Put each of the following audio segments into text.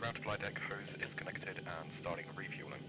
Ground to flight deck hose is connected and starting refueling.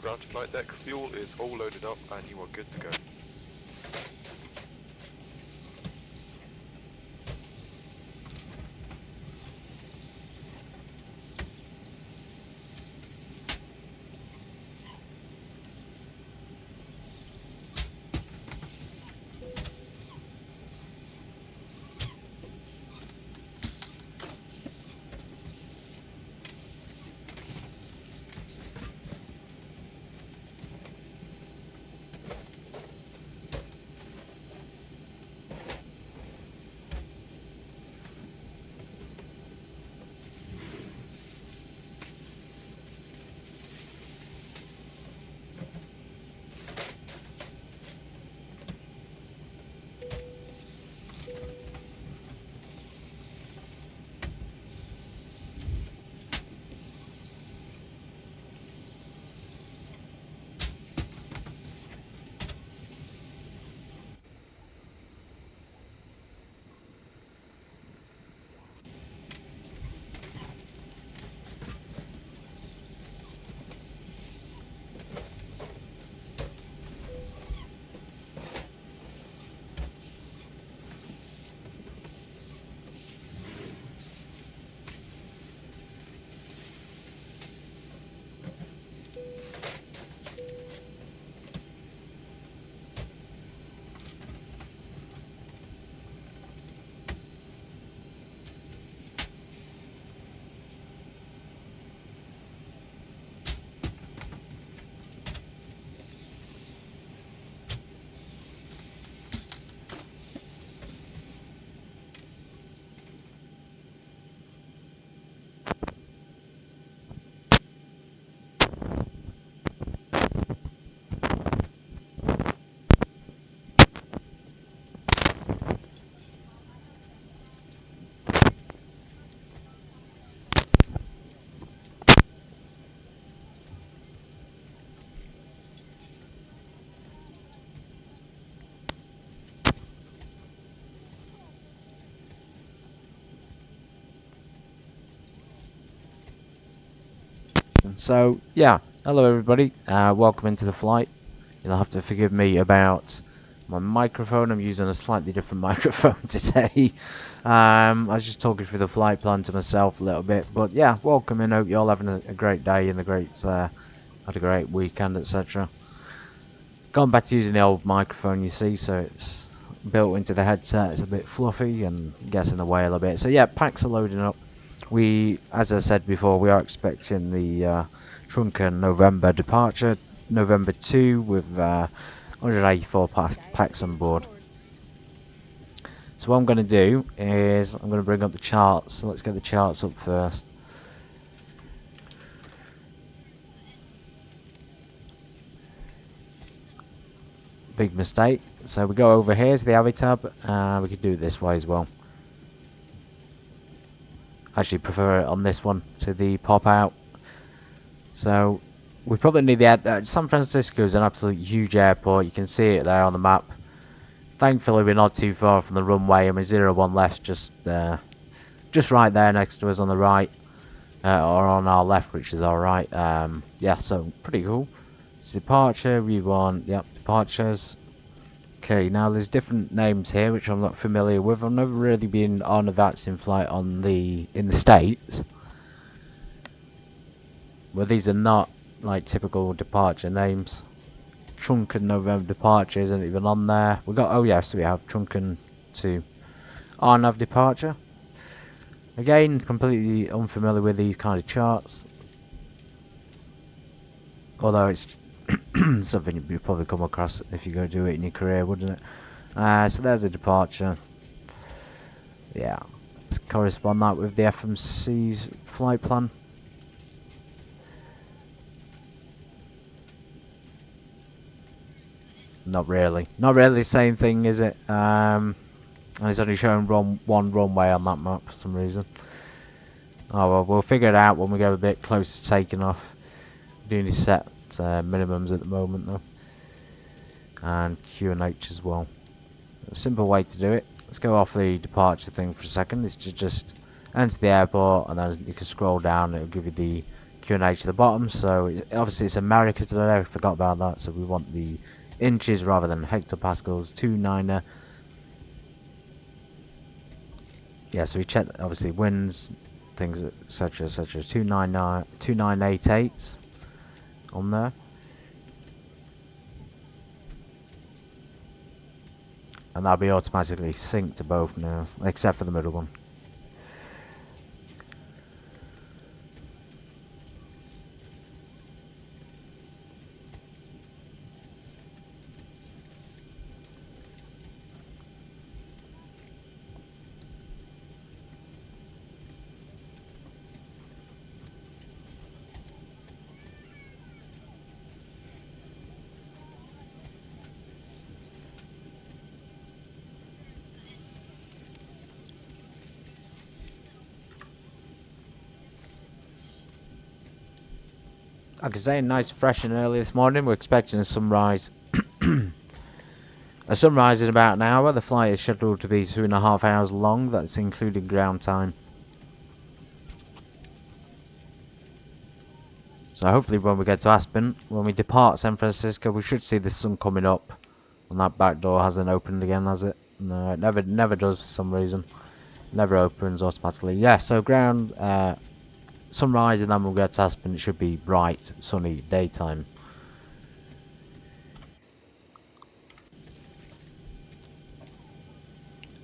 Ground to flight deck, fuel is all loaded up and you are good to go. So yeah, hello everybody, welcome into the flight. You'll have to forgive me about my microphone. I'm using a slightly different microphone today. I was just talking through the flight plan to myself a little bit, but yeah, welcome and hope you're all having a great day and had a great weekend, etc. Gone back to using the old microphone, you see, so it's built into the headset. It's a bit fluffy and gets in the way a little bit. So yeah, packs are loading up. As I said before, we are expecting the Trunken November departure, November 2, with 184 packs on board. So what I'm going to do is I'm going to bring up the charts. So let's get the charts up first. big mistake. So we go over here to the AVI tab, and we could do it this way as well. Actually prefer it on this one to the pop out. So we probably need the San Francisco is an absolute huge airport. You can see it there on the map. Thankfully we're not too far from the runway, and we're 01 left just right there next to us on the right, or on our left, which is our right. Yeah, so pretty cool. It's departure, we want, yep, departures. Okay, now there's different names here which I'm not familiar with. I've never really been on a vaccine flight in the States. Well, these are not like typical departure names. Trunken November departure isn't even on there. We got, oh yeah, so we have Trunken to RNAV departure. Again, completely unfamiliar with these kind of charts. Although it's something you'd probably come across if you go do it in your career, wouldn't it? So there's the departure. Yeah, let's correspond that with the FMC's flight plan. Not really the same thing, is it? And it's only showing one runway on that map for some reason. Oh well, we'll figure it out when we get a bit closer to taking off. Doing these set minimums at the moment though, and QNH as well. A simple way to do it. Let's go off the departure thing for a second. It's to just enter the airport, and then you can scroll down. It'll give you the QNH at the bottom. So obviously it's America today. I forgot about that. So we want the inches rather than hectopascals. 29er. Yeah, so we check obviously winds, things, etc., etc. 2988 on there. And that'll be automatically synced to both now, except for the middle one. Like I say, nice, fresh and early this morning. We're expecting a sunrise. A sunrise in about an hour. The flight is scheduled to be 2.5 hours long. That's including ground time. So hopefully when we get to Aspen, when we depart San Francisco, we should see the sun coming up. And that back door hasn't opened again, has it? No, it never does for some reason. It never opens automatically. Yeah, so ground... sunrise, and then we'll get to Aspen. It should be bright, sunny daytime.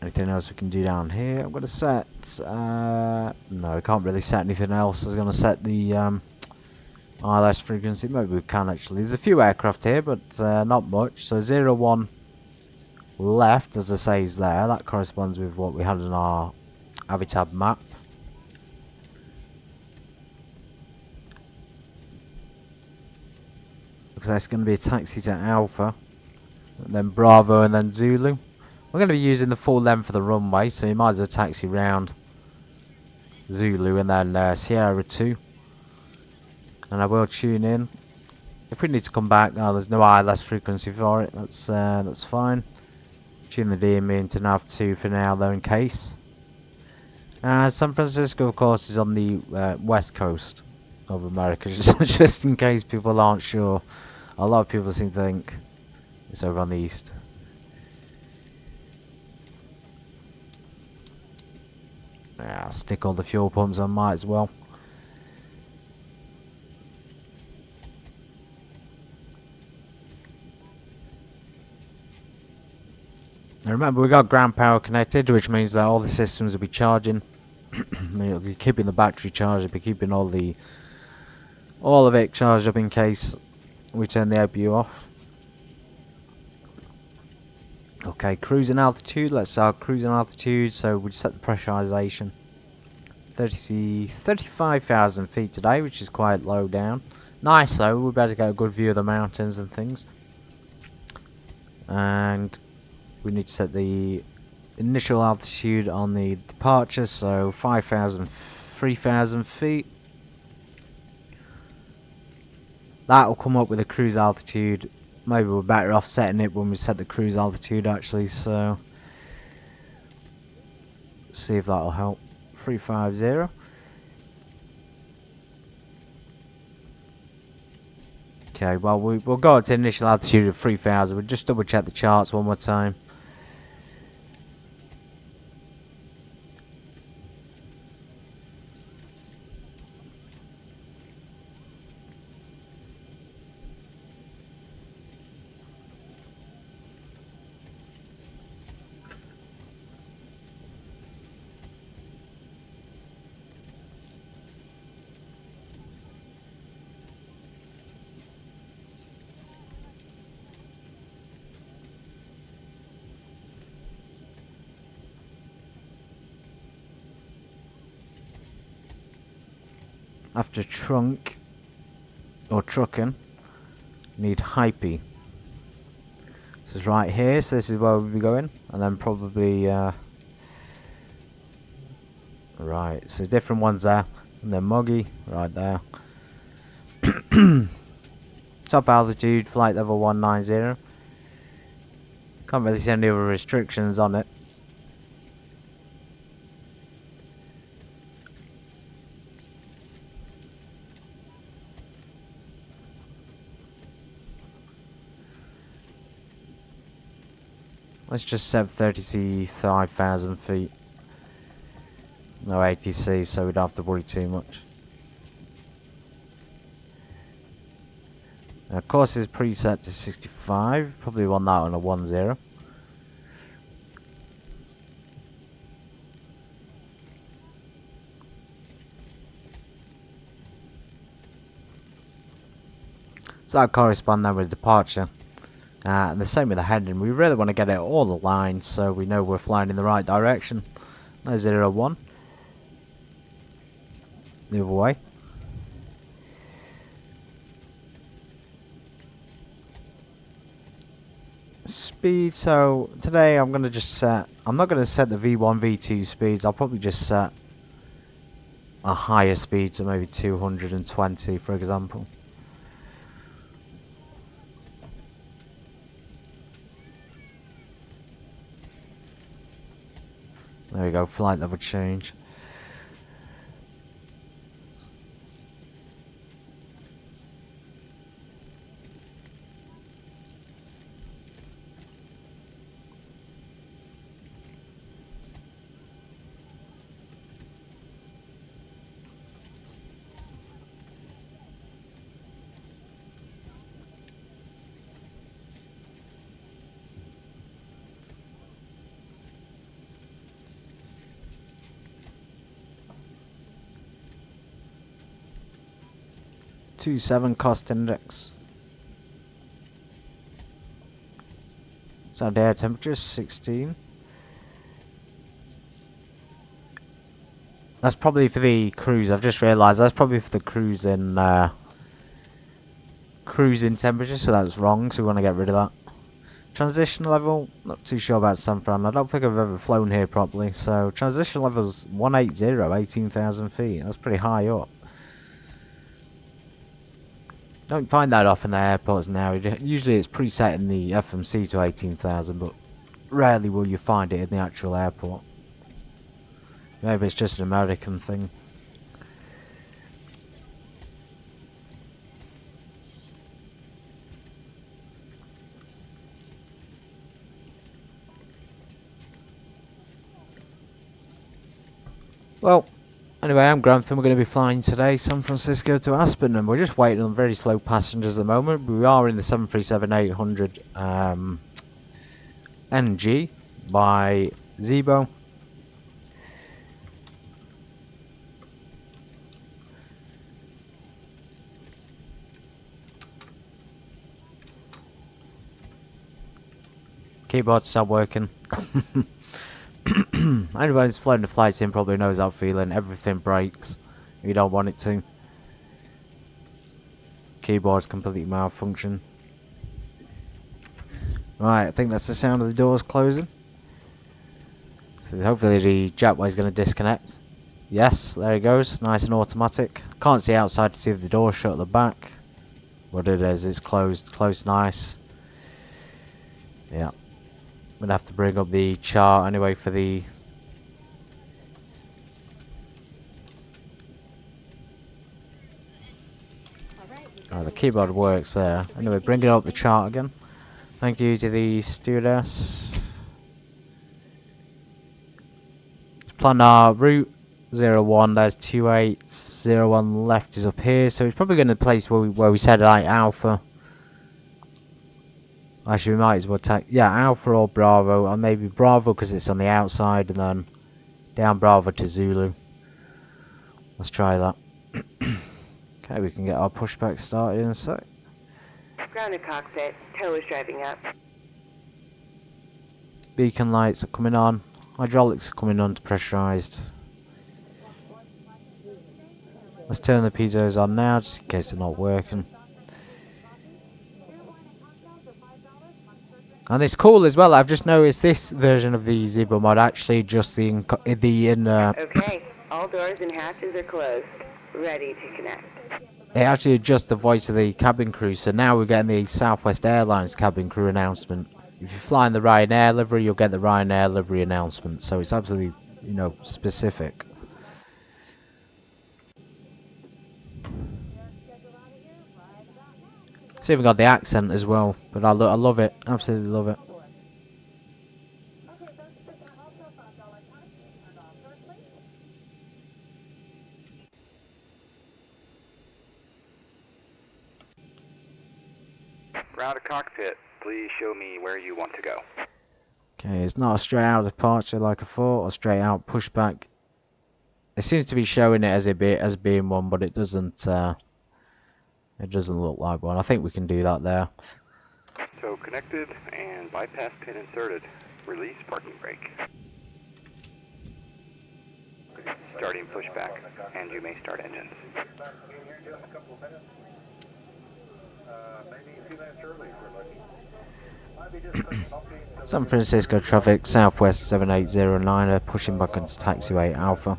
Anything else we can do down here? I'm going to set... no, I can't really set anything else. I was going to set the ILS frequency. Maybe we can actually. There's a few aircraft here, but not much. So 01 left, as I say, is there. That corresponds with what we had on our Avitab map. Looks like it's going to be a taxi to Alpha, and then Bravo, and then Zulu. We're going to be using the full length of the runway, so you might as well taxi round Zulu and then Sierra 2. And I will tune in. If we need to come back, there's no ILS frequency for it. That's fine. Tune the DME into nav 2 for now, though, in case. San Francisco, of course, is on the west coast of America, just in case people aren't sure. A lot of people seem to think it's over on the east. Yeah, stick all the fuel pumps on, might as well. Now remember, we got ground power connected, which means that all the systems will be charging. It'll be keeping the battery charged. It'll be keeping all of it charged up in case we turn the APU off. Okay, cruising altitude. Let's start cruising altitude. So we set the pressurization 35,000 feet today, which is quite low down. Nice though. We better get a good view of the mountains and things. and we need to set the initial altitude on the departure, so 3,000 feet. That will come up with a cruise altitude. Maybe we're better off setting it when we set the cruise altitude actually, so let's see if that'll help. 350. Okay, well we'll go up to initial altitude of 3,000. We'll just double check the charts one more time. After trunk or trucking, need hypey. So it's right here, so this is where we'll be going, and then probably right, so different ones there, and then Muggy right there. Top altitude, flight level 190. Can't really see any other restrictions on it. Let's just set 35,000 feet. No ATC, so we don't have to worry too much. Now, of course, it's preset to 65. Probably want that on a 10. So that corresponds then with departure. And the same with the heading. We really want to get it all aligned so we know we're flying in the right direction. There's 01. The other way. Speed, so today I'm going to just set, I'm not going to set the V1, V2 speeds, I'll probably just set a higher speed, so maybe 220 for example. There we go, flight level change. .27 cost index. So the air temperature is 16. That's probably for the cruise. I've just realised that's probably for the cruising temperature, so that's wrong, so we want to get rid of that. Transition level, not too sure about San Fran. I don't think I've ever flown here properly, so transition level's 180, 18,000 feet. That's pretty high up. Don't find that often in the airports now. Usually it's preset in the FMC to 18,000, but rarely will you find it in the actual airport. Maybe it's just an American thing. Well, anyway, I'm Grantham. We're going to be flying today San Francisco to Aspen, and we're just waiting on very slow passengers at the moment. We are in the 737-800 NG by Zebo. Keyboard stop working. Anybody who's flown the flight sim probably knows that feeling. Everything breaks. You don't want it to. Keyboard's completely malfunction. Right, I think that's the sound of the doors closing. So hopefully the jetway is going to disconnect. Yes, there he goes, nice and automatic. Can't see outside to see if the door's shut at the back. What it is, it's closed nice. Yeah. I'm going to have to bring up the chart anyway for the... Oh, the keyboard works there. Anyway, bringing up the chart again. Thank you to the stewardess. Plan our route 01. There's 2801 left is up here, so it's probably going to place where we said like Alpha. Actually, we might as well take Alpha or Bravo, or maybe Bravo because it's on the outside, and then down Bravo to Zulu. Let's try that. Okay, we can get our pushback started in a sec. Grounded cockpit. Tow is driving up. Beacon lights are coming on. Hydraulics are coming on to pressurized. Let's turn the piezo's on now, just in case they're not working. And it's cool as well. I've just noticed this version of the Zebra mod actually just the inner. Okay, all doors and hatches are closed. Ready to connect. It actually adjusts the voice of the cabin crew, so now we're getting the Southwest Airlines cabin crew announcement. If you're flying the Ryanair livery, you'll get the Ryanair livery announcement. So it's absolutely, specific. It's even got the accent as well, but I love it. Absolutely love it. Grounded cockpit, please show me where you want to go. Okay, it's not a straight out departure like I thought, or straight out pushback. It seems to be showing it as being one, but it doesn't. It doesn't look like one. I think we can do that there. So connected and bypass pin inserted. Release parking brake. Starting pushback, and you may start engines. San Francisco traffic, Southwest 780 pushing back into taxiway Alpha.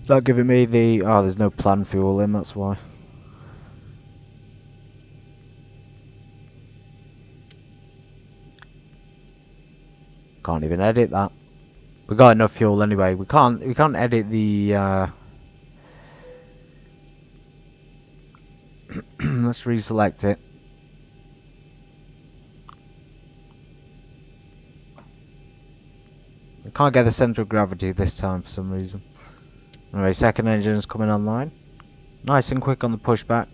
It's not giving me the... Oh, there's no planned fuel in, that's why. Can't even edit that. We got enough fuel anyway. We can't edit the... Let's reselect it. I can't get the center of gravity this time for some reason. Anyway, second engine is coming online. Nice and quick on the pushback.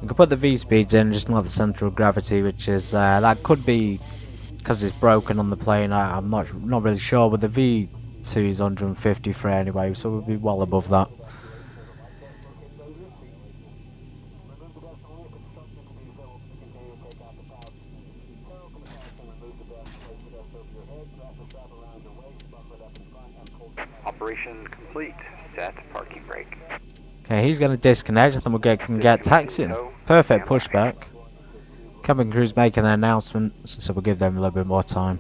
We can put the V-speeds in, just not the center of gravity, which is that could be because it's broken on the plane. I'm not really sure, but the V2 is 153 anyway, so we'll be well above that. Operation complete. Set parking brake. Okay, he's going to disconnect, and then we can get taxiing. Perfect pushback. Cabin crew's making their announcement, so we'll give them a little bit more time.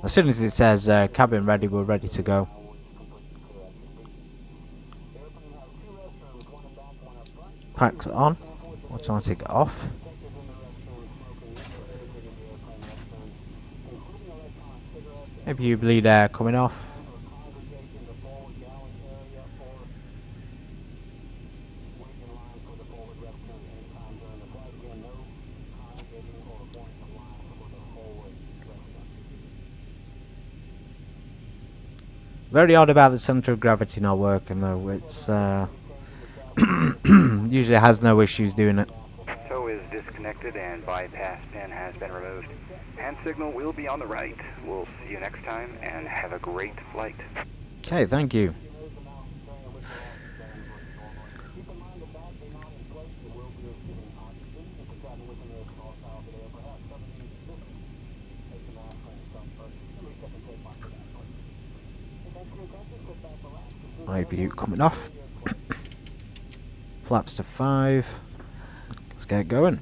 As soon as it says cabin ready, we're ready to go. Packs on. Automatic off. Maybe you bleed air coming off. Very odd about the centre of gravity not working though. It's usually has no issues doing it. Tow is disconnected and bypass pin has been removed. Hand signal will be on the right. We'll see you next time and have a great flight. Okay, thank you. Maybe coming off. Flaps to 5. Let's get going.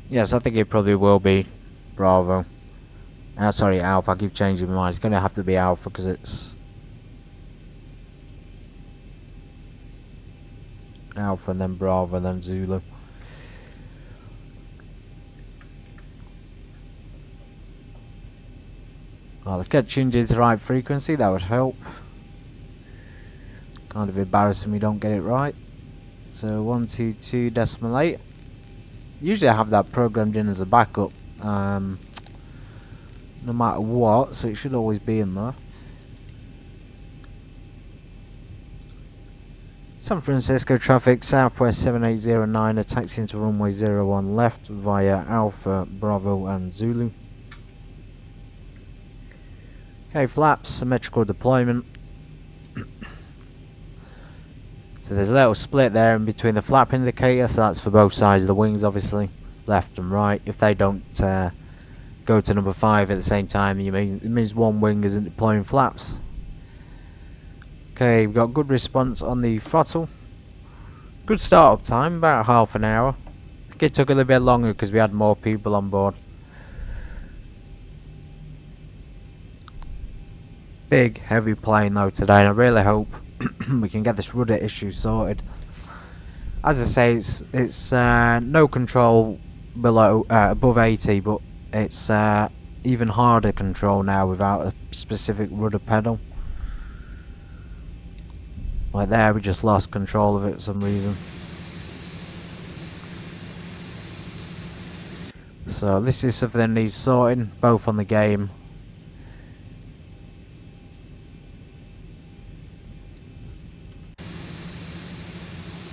Yes, I think it probably will be Bravo. Sorry, Alpha. I keep changing my mind. It's going to have to be Alpha because it's Alpha and then Bravo and then Zulu. Well, let's get tuned into the right frequency. That would help. Kind of embarrassing we don't get it right. So 122.8. Usually I have that programmed in as a backup, no matter what, so it should always be in there. San Francisco traffic, Southwest 7809, a taxi into runway 01 left via Alpha, Bravo and Zulu. Okay, flaps, symmetrical deployment. So there's a little split there in between the flap indicator, so that's for both sides of the wings obviously, left and right. If they don't go to number 5 at the same time, it means one wing isn't deploying flaps. Okay, we've got good response on the throttle. Good start-up time, about half an hour. I think it took a little bit longer because we had more people on board. Big, heavy plane though today, and I really hope we can get this rudder issue sorted. As I say, it's no control below above 80, but it's even harder control now without a specific rudder pedal. Like there, we just lost control of it for some reason. So this is something that needs sorting, both on the game.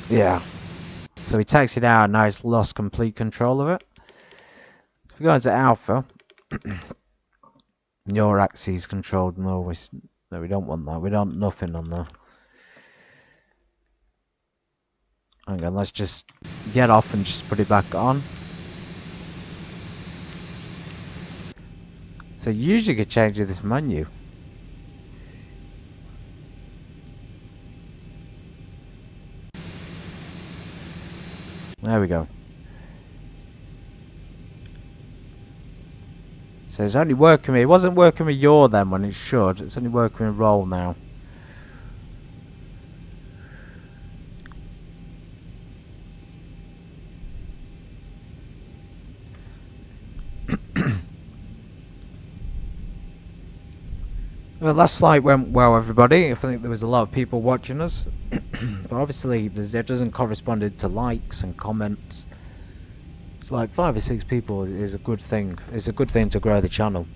Yeah. So he takes it out, now it's lost complete control of it. If we go into Alpha, your axis controlled. No, we don't want that. We don't nothing on there. Hang on, let's just get off and just put it back on. So usually you could change this menu. There we go. So it's only working with, it wasn't working with yaw then when it should, it's only working with roll now. Well, last flight went well, everybody. I think there was a lot of people watching us. But obviously that doesn't correspond to likes and comments. It's like 5 or 6 people is a good thing. It's a good thing to grow the channel.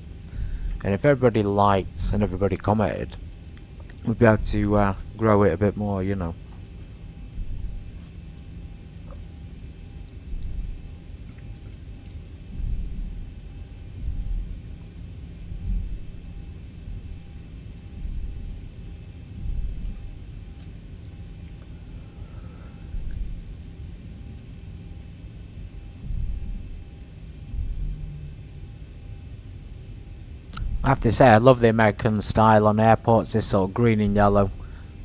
And if everybody liked and everybody commented, we'd be able to grow it a bit more, you know. I have to say, I love the American style on airports, this sort of green and yellow.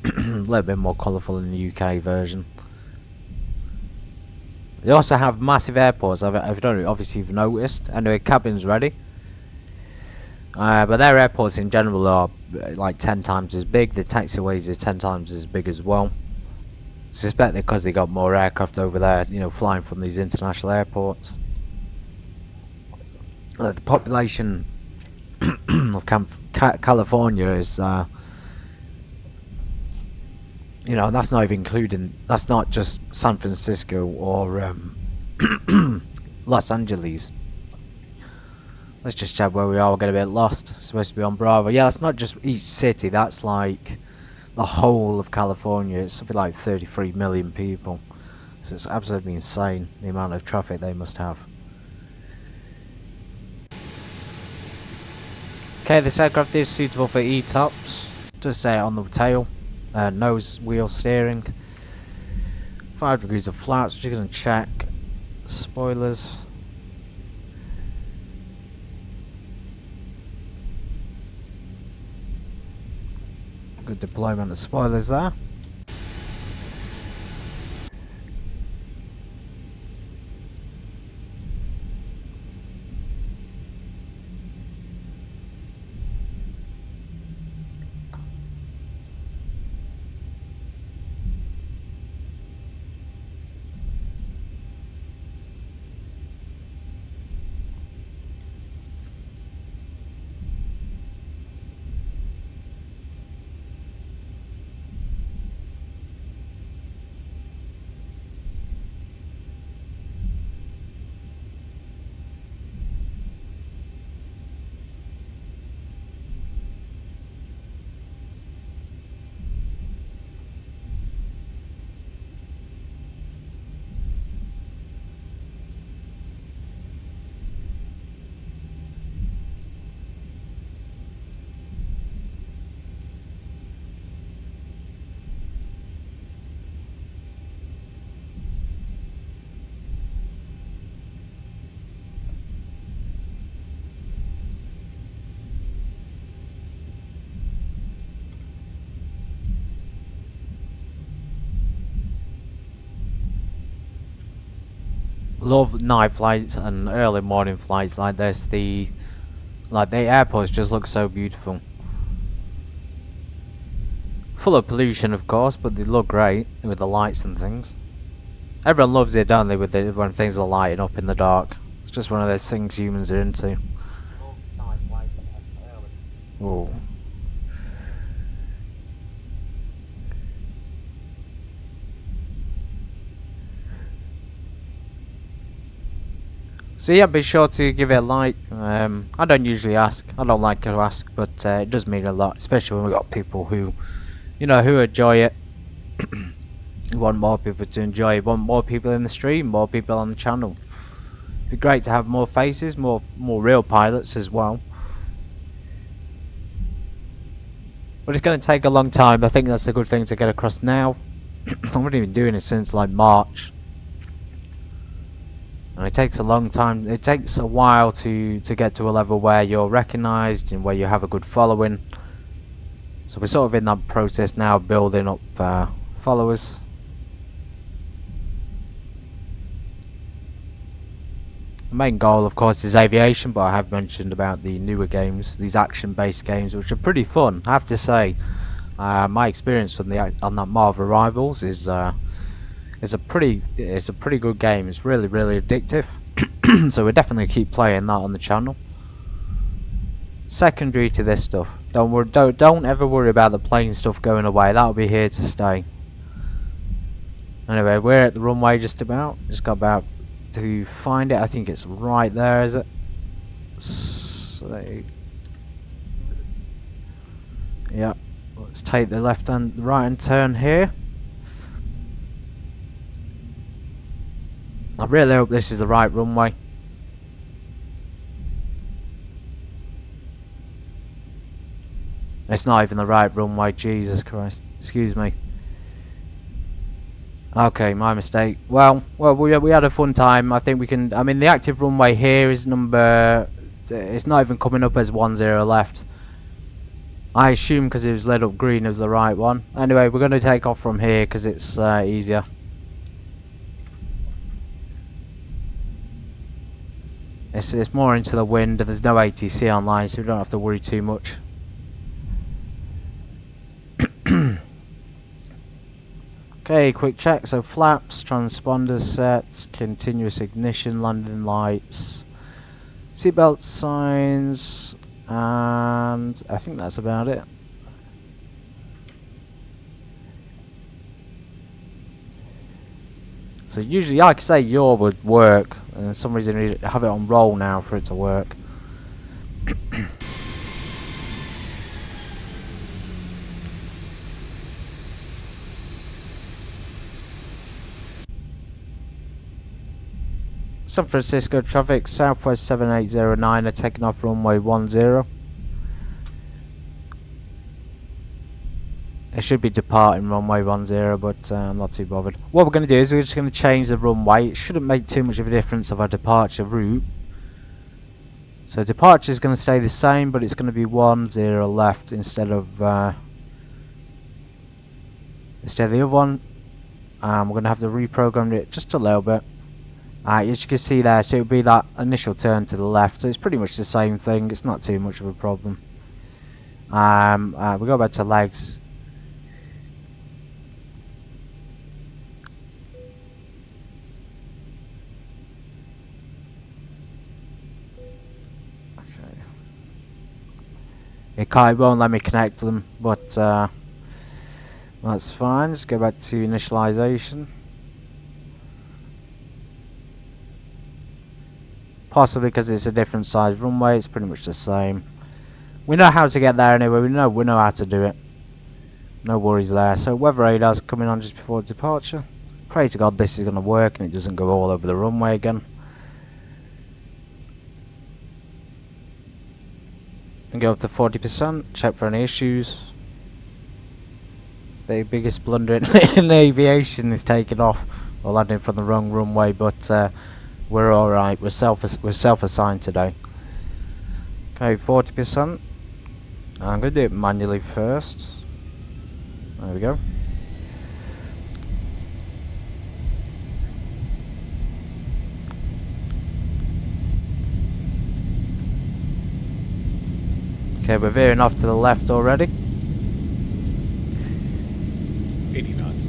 A little bit more colourful in the UK version. They also have massive airports, I don't know, obviously you've noticed. Anyway, cabin's ready. But their airports in general are like 10 times as big. The taxiways are 10 times as big as well. Suspect because they got more aircraft over there, you know, flying from these international airports. The population of California is You know, that's not even including, that's not just San Francisco or Los Angeles. Let's just check where we are. We're getting a bit lost. Supposed to be on Bravo. Yeah, that's not just each city. That's like the whole of California. It's something like 33 million people. So it's absolutely insane the amount of traffic they must have. Okay, this aircraft is suitable for E-tops. Does say it on the tail. Nose wheel steering. 5 degrees of flaps. We're just going to check spoilers. Good deployment of spoilers there. Love night flights and early morning flights like this. The airports just look so beautiful. Full of pollution, of course, but they look great with the lights and things. Everyone loves it, don't they, with when things are lighting up in the dark. It's just one of those things humans are into. Oh. So yeah, be sure to give it a like. I don't usually ask. I don't like to ask, but it does mean a lot, especially when we've got people who, you know, who enjoy it. We want more people to enjoy it. We want more people in the stream, more people on the channel. It'd be great to have more faces, more real pilots as well. But it's going to take a long time. I think that's a good thing to get across now. I've already been doing it since like March. And it takes a long time. It takes a while to get to a level where you're recognised and where you have a good following. So we're sort of in that process now, building up followers. The main goal, of course, is aviation, but I have mentioned about the newer games, these action-based games, which are pretty fun. I have to say, my experience on that Marvel Rivals is it's a pretty good game. It's really addictive. So we'll definitely keep playing that on the channel. Secondary to this stuff, don't ever worry about the plane stuff going away. That'll be here to stay. Anyway, we're at the runway just about. Just got about to find it. I think it's right there, is it? So, yeah. Let's take the right hand turn here. I really hope this is the right runway. It's not even the right runway, Jesus Christ. Excuse me. Okay, my mistake. Well, we had a fun time. I think we can. I mean, the active runway here is number. It's not even coming up as 10 left. I assume because it was lit up green as the right one. Anyway, we're going to take off from here because it's easier. It's more into the wind, and there's no ATC online, so we don't have to worry too much. Okay, quick check. So flaps, transponders sets, continuous ignition, landing lights, seatbelt signs, and I think that's about it. So usually, like I say, yaw would work, and for some reason you have it on roll now for it to work. San Francisco traffic, Southwest 7809 are taking off runway 10. It should be departing runway 10, but I'm not too bothered. What we're going to do is we're just going to change the runway. It shouldn't make too much of a difference of our departure route. So departure is going to stay the same, but it's going to be 10 left instead of the other one. We're going to have to reprogram it just a little bit. As you can see there, so it'll be that initial turn to the left. So it's pretty much the same thing. It's not too much of a problem. We go back to legs. It won't let me connect to them, but that's fine. Just go back to initialization. Possibly because it's a different size runway, it's pretty much the same. We know how to get there anyway, we know how to do it. No worries there. So weather radar's coming on just before departure. Pray to God this is going to work and it doesn't go all over the runway again. And go up to 40%, check for any issues. The biggest blunder in aviation is taking off or landing from the wrong runway, but we're alright, we're self-assigned today. Okay, 40%. I'm going to do it manually first. There we go. Okay, we're veering off to the left already. 80 knots.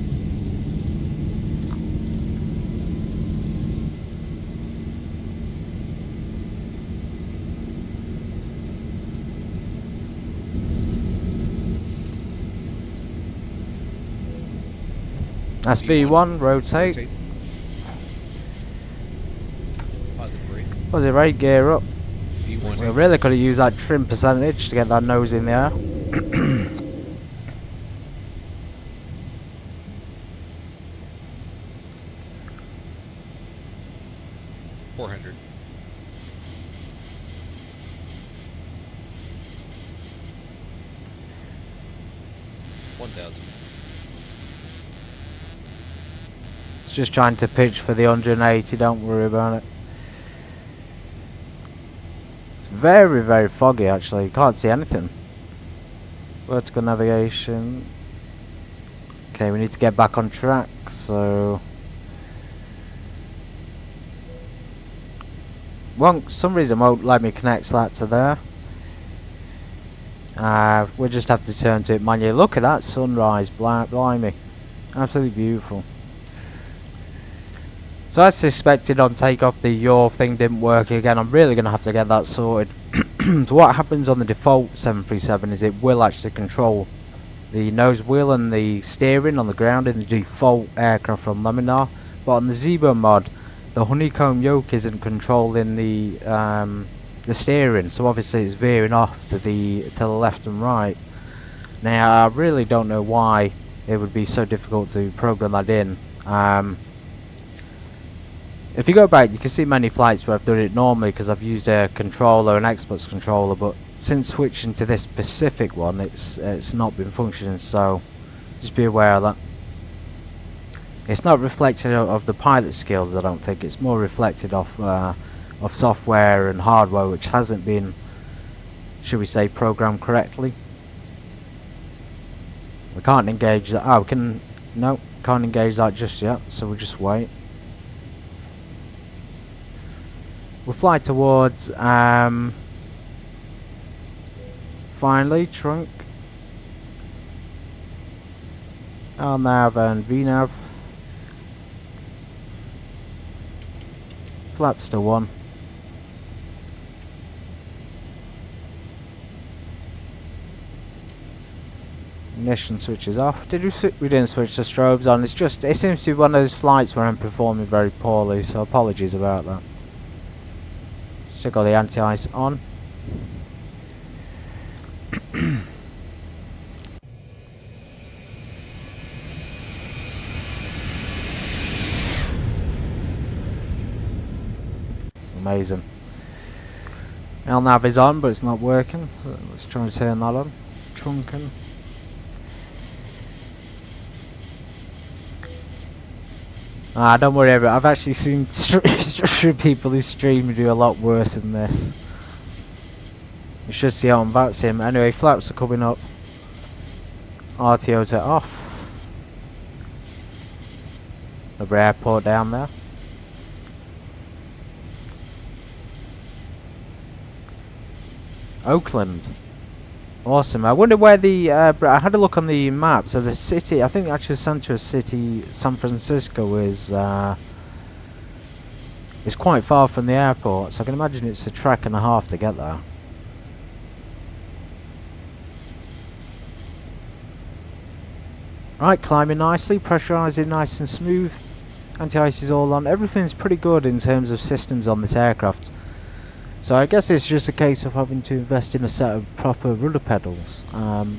That's V1, rotate. Positive rate. Positive rate, gear up. V1. We really could have used that trim percentage to get that nose in the air. 400. It's just trying to pitch for the 180, don't worry about it. It's very, very foggy actually, you can't see anything. Vertical navigation. Okay, we need to get back on track, so... some reason won't let me connect that to there. We'll just have to turn to it manually. Look at that sunrise, blimey. Absolutely beautiful. So as suspected on takeoff, the yaw thing didn't work again. I'm really going to have to get that sorted. So what happens on the default 737 is it will actually control the nose wheel and the steering on the ground in the default aircraft from Laminar. But on the Zebra mod, the Honeycomb yoke isn't controlling the steering, so obviously it's veering off to the left and right. Now I really don't know why it would be so difficult to program that in. If you go back, you can see many flights where I've done it normally because I've used a controller, an Xbox controller, but since switching to this specific one, it's not been functioning. So just be aware of that. It's not reflective of the pilot skills, I don't think. It's more reflected of software and hardware which hasn't been, should we say, programmed correctly. We can't engage that. Oh, can't engage that just yet, so we'll just wait. We'll fly towards finally trunk, LNAV and VNAV. Flaps to 1. Ignition switch is off. Did we didn't switch the strobes on. It's just, it seems to be one of those flights where I'm performing very poorly, so apologies about that. Still got the anti-ice on. Amazing. LNAV is on, but it's not working. So let's try and turn that on. Trunking. Don't worry about it. I've actually seen people who stream do a lot worse than this. You should see it on VATSIM. Anyway, flaps are coming up. RTOs are off. Over airport down there. Oakland. Awesome. I wonder where the I had a look on the map. So the city, I think the actual central city, San Francisco, is quite far from the airport. So I can imagine it's a trek and a half to get there. Right, climbing nicely, pressurising nice and smooth. Anti-ice is all on. Everything's pretty good in terms of systems on this aircraft. So I guess it's just a case of having to invest in a set of proper rudder pedals,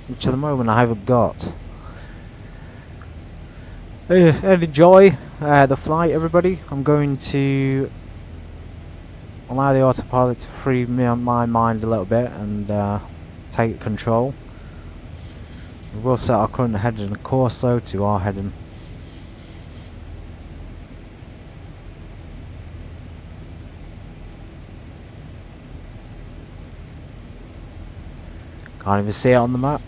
which at the moment I haven't got. And enjoy the flight, everybody. I'm going to allow the autopilot to free my mind a little bit and take control. We will set our current heading course though to our heading. Can't even see it on the map.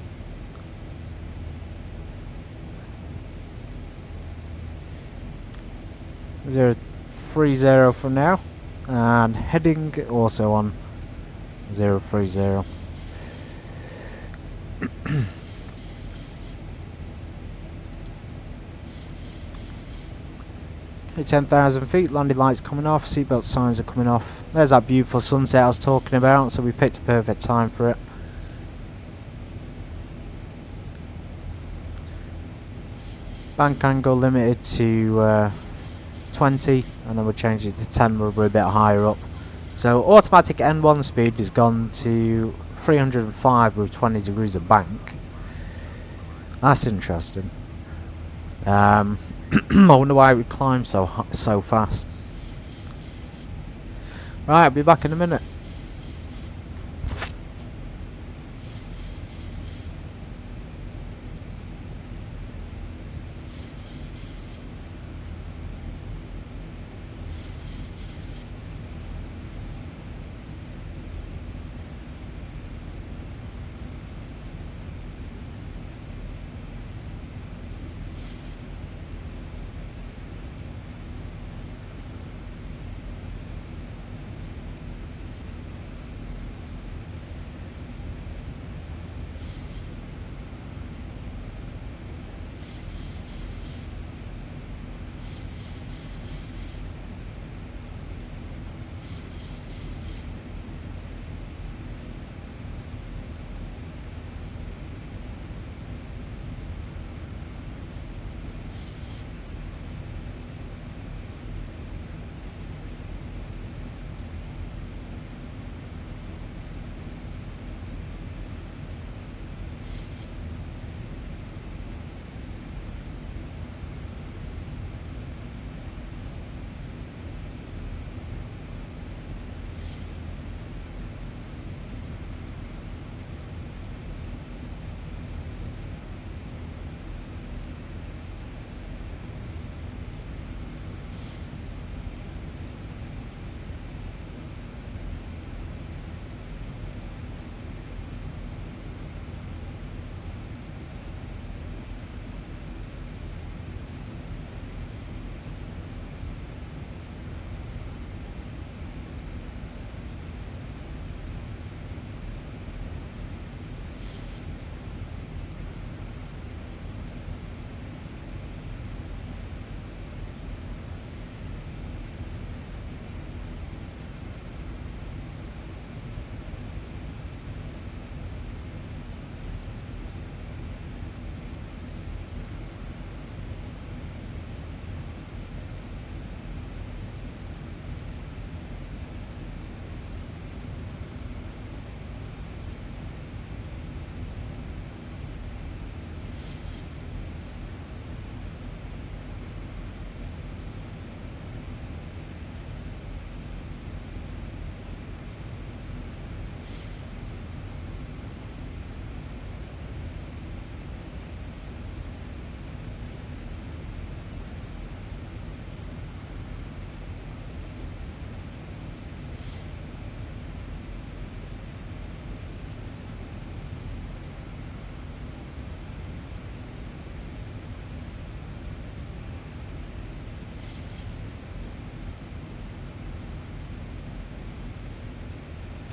030 from now, and heading also on 030. 10,000 feet, landing lights coming off, seatbelt signs are coming off. There's that beautiful sunset I was talking about, so we picked a perfect time for it. Bank angle limited to 20, and then we'll change it to 10 where we're a bit higher up. So automatic N1 speed has gone to 305 with 20 degrees of bank. That's interesting. I wonder why it would climb so fast. Right, I'll be back in a minute.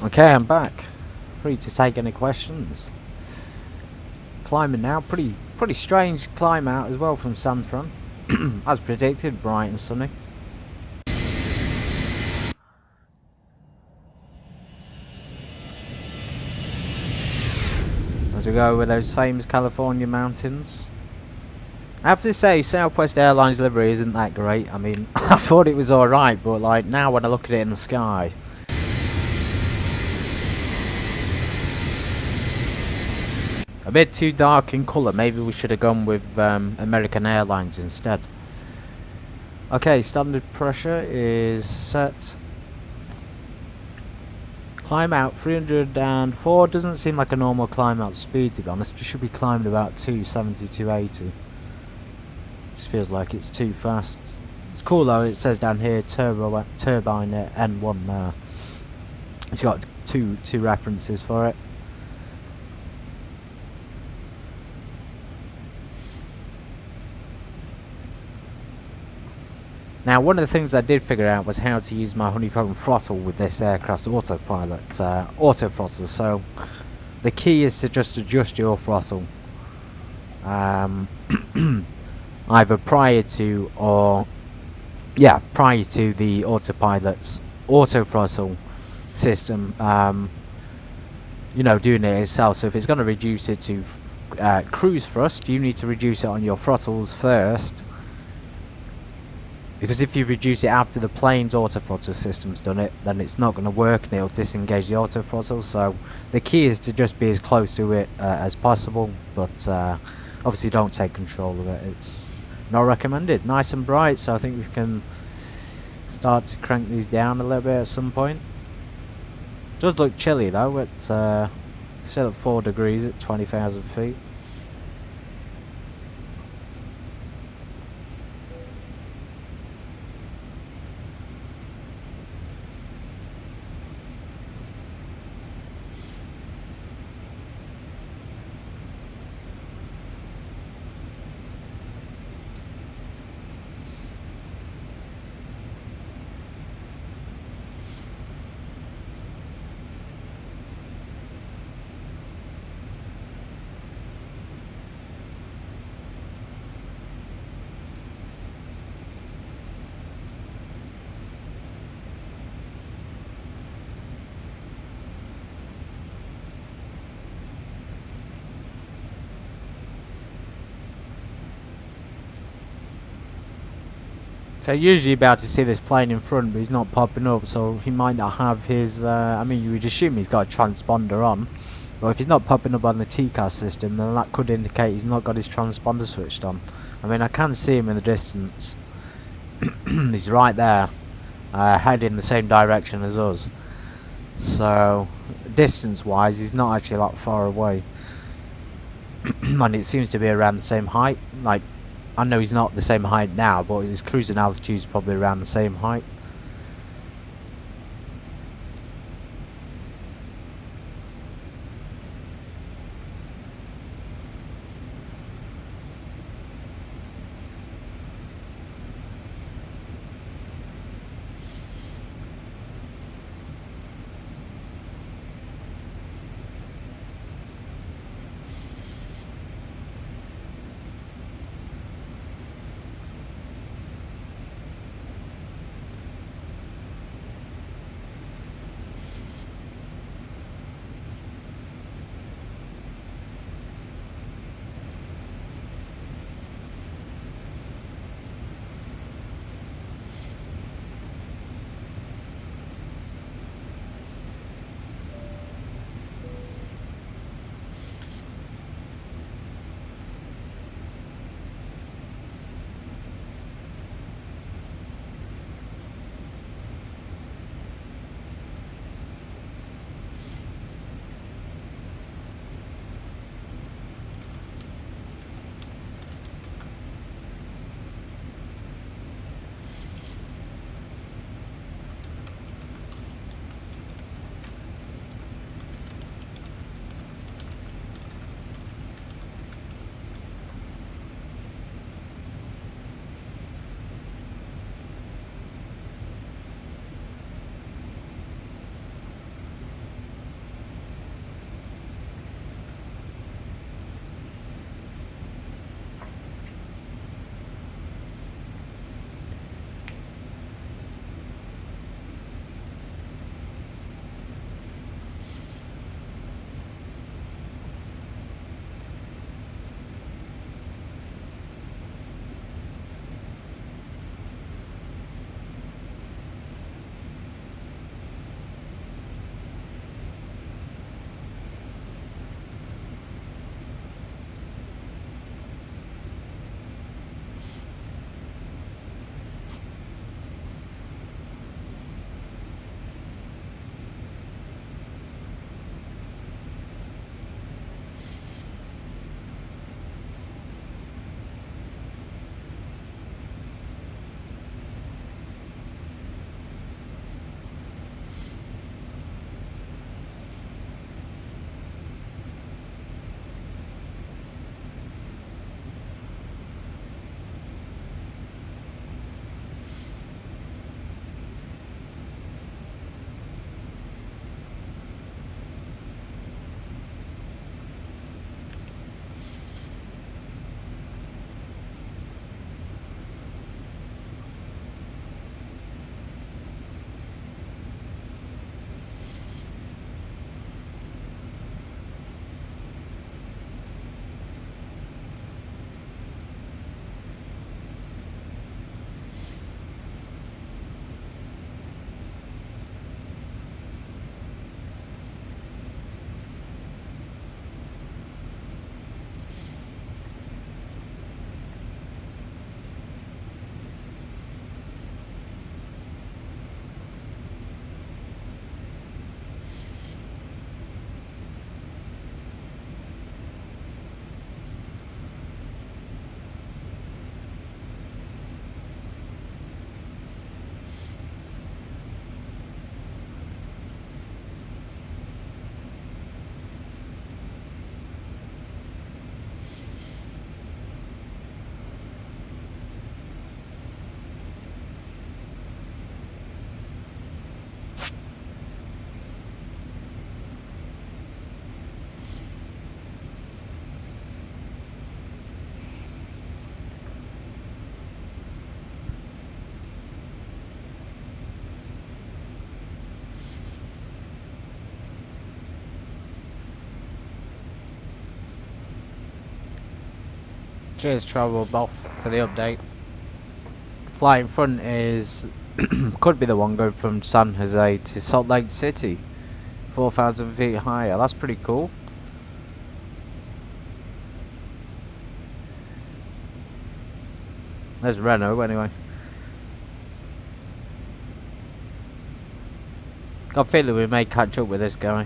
Okay, I'm back. Free to take any questions. Climbing now, pretty strange climb out as well from San Fran. As predicted, bright and sunny. As we go over those famous California mountains. I have to say, Southwest Airlines livery isn't that great. I mean, I thought it was alright, but like now when I look at it in the sky, a bit too dark in colour. Maybe we should have gone with American Airlines instead. Okay, standard pressure is set. Climb out 304. Doesn't seem like a normal climb out speed, to be honest. We should be climbing about 270, 280. Just feels like it's too fast. It's cool though. It says down here turbine N1 there. It's got two references for it. Now, one of the things I did figure out was how to use my Honeycomb throttle with this aircraft's autopilot auto throttle. So the key is to just adjust your throttle either prior to the autopilot's auto throttle system. You know, doing it itself. So if it's going to reduce it to cruise thrust, you need to reduce it on your throttles first. Because if you reduce it after the plane's autothrottle system's done it, then it's not going to work and it'll disengage the autothrottle. So the key is to just be as close to it as possible, but obviously don't take control of it. It's not recommended. Nice and bright, so I think we can start to crank these down a little bit at some point. Does look chilly though, it's still at 4 degrees at 20,000 feet. So usually be able to see this plane in front, but he's not popping up, so he might not have his, I mean you would assume he's got a transponder on, but if he's not popping up on the KASE system, then that could indicate he's not got his transponder switched on. I mean I can see him in the distance. He's right there, heading the same direction as us. So distance wise he's not actually that far away. And it seems to be around the same height. Like, I know he's not the same height now, but his cruising altitude is probably around the same height. Cheers, Travel Boff, for the update. Flight in front is could be the one going from San Jose to Salt Lake City, 4,000 feet higher. That's pretty cool. There's Renault anyway. Got a feeling we may catch up with this guy.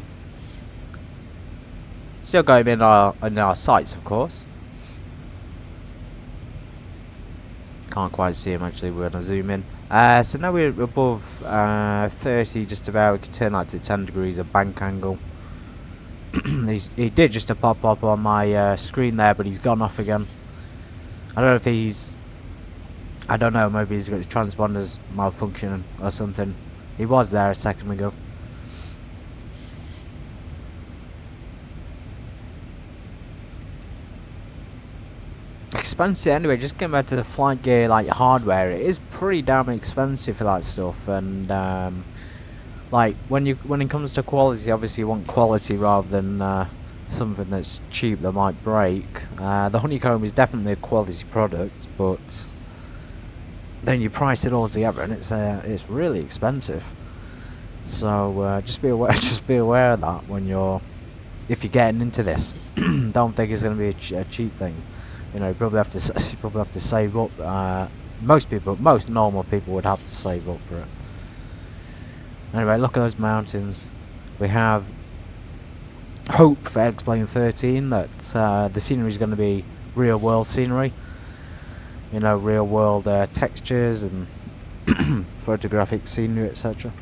Still got him in our sights, of course. Can't quite see him actually. We're gonna zoom in. So now we're above 30, just about. We can turn that to 10 degrees of bank angle. He did just to pop up on my screen there, but he's gone off again. I don't know if he's. I don't know. Maybe he's got his transponders malfunctioning or something. He was there a second ago. Expensive anyway. Just getting back to the flight gear, like hardware, it is pretty damn expensive for that stuff. And like when it comes to quality, obviously you want quality rather than something that's cheap that might break. The Honeycomb is definitely a quality product, but then you price it all together and it's really expensive. So just be aware of that when if you're getting into this. Don't think it's going to be a cheap thing. You know, you probably have to save up. Most normal people would have to save up for it. Anyway, look at those mountains. We have hope for X-Plane 13 that the scenery is going to be real world scenery. You know, real world textures and photographic scenery, etc.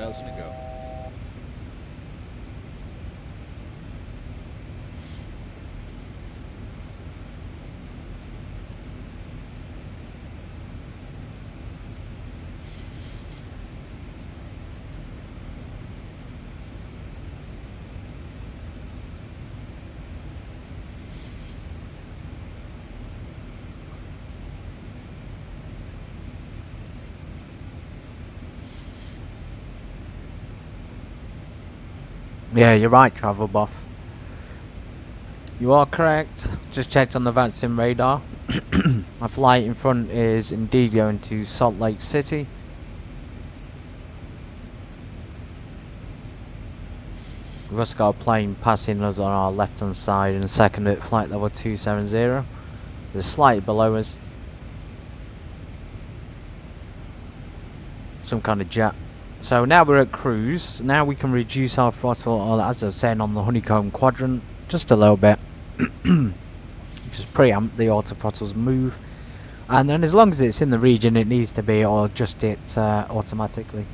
To go. Yeah, you're right, Travel Buff. You are correct. Just checked on the VATSIM radar. My flight in front is indeed going to Salt Lake City. We've also got a plane passing us on our left hand side in a second at flight level 270. There's slightly below us some kind of jet. So now we're at cruise. Now we can reduce our throttle, or as I was saying, on the Honeycomb quadrant just a little bit. Just preempt the auto throttles move, and then as long as it's in the region it needs to be, or adjust it automatically.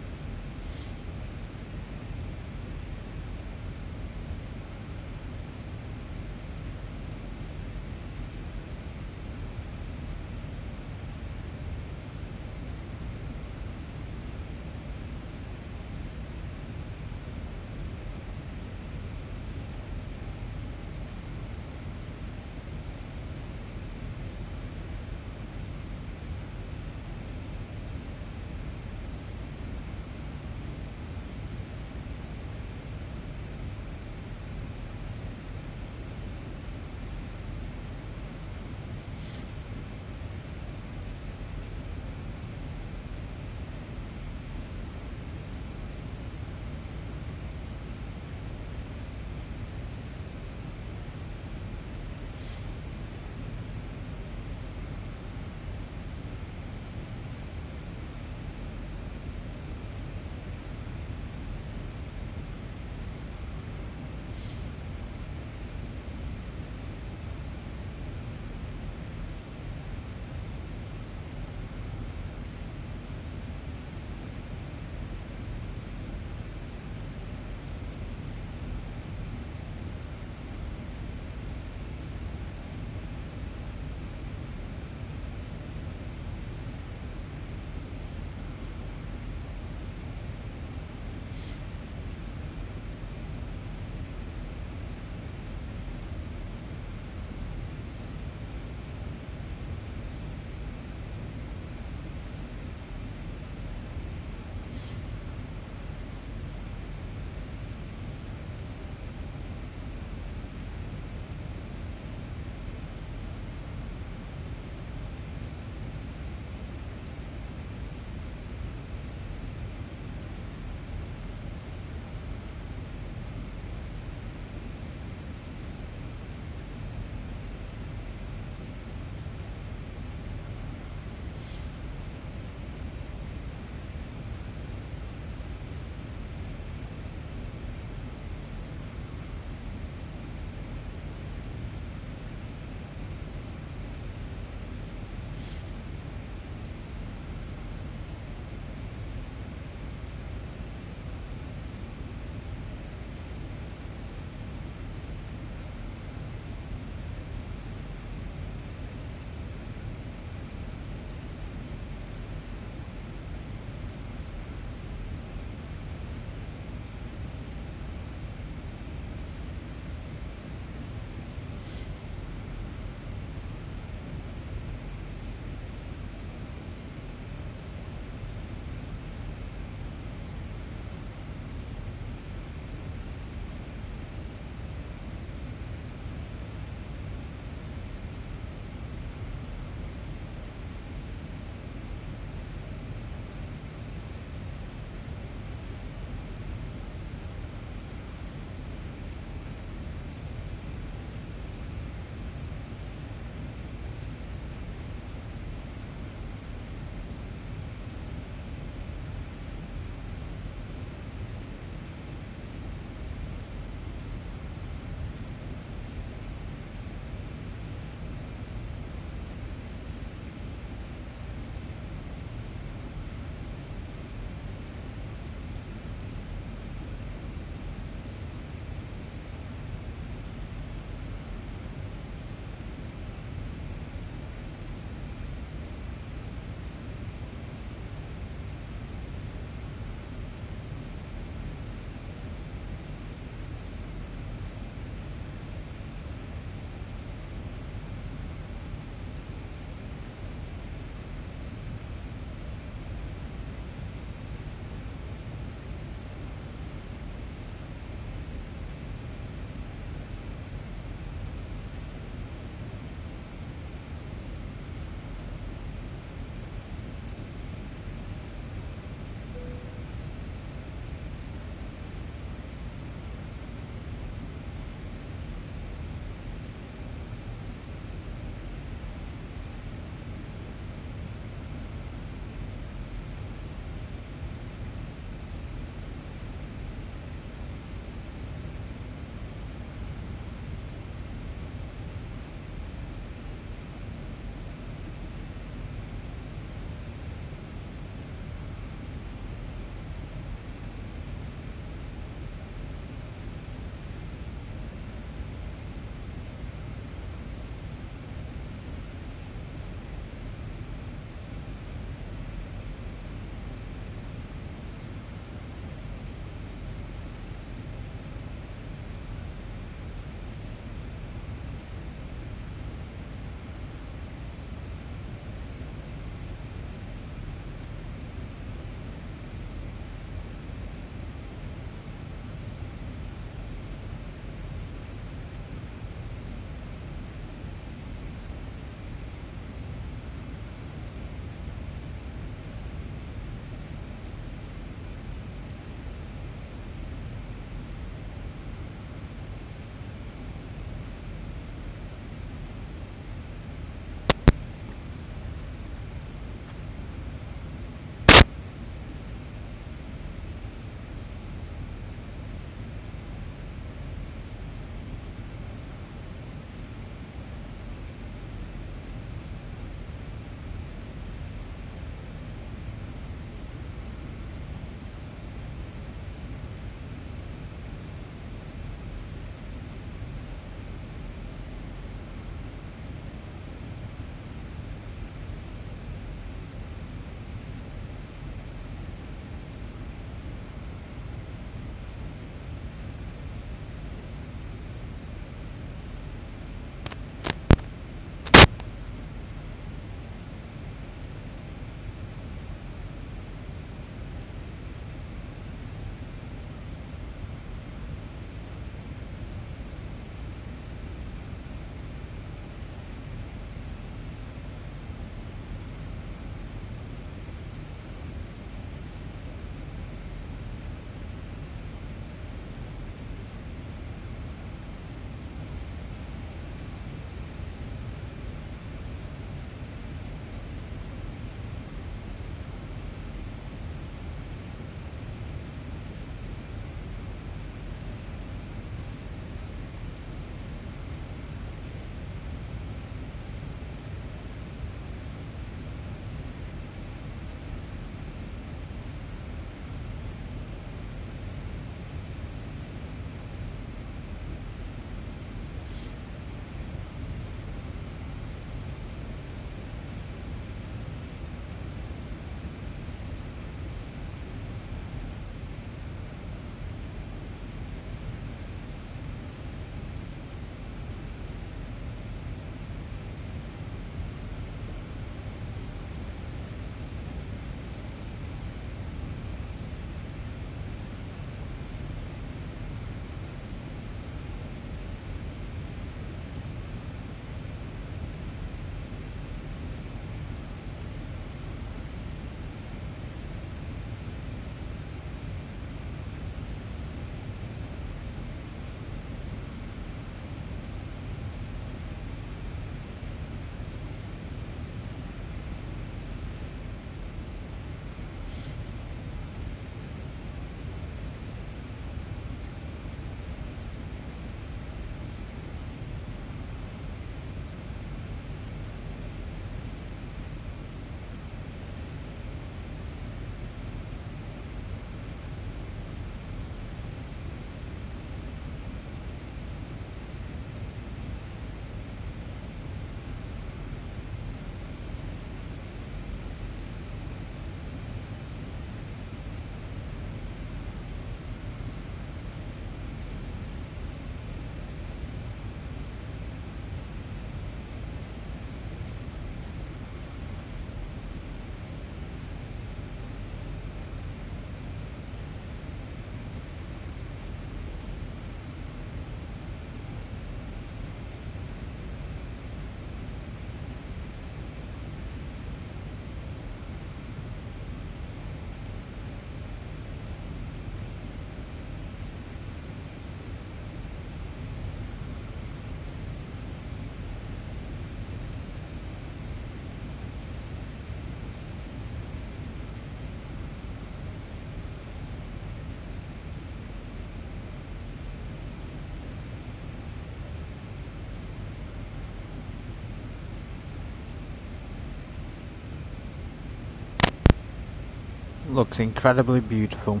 looks incredibly beautiful.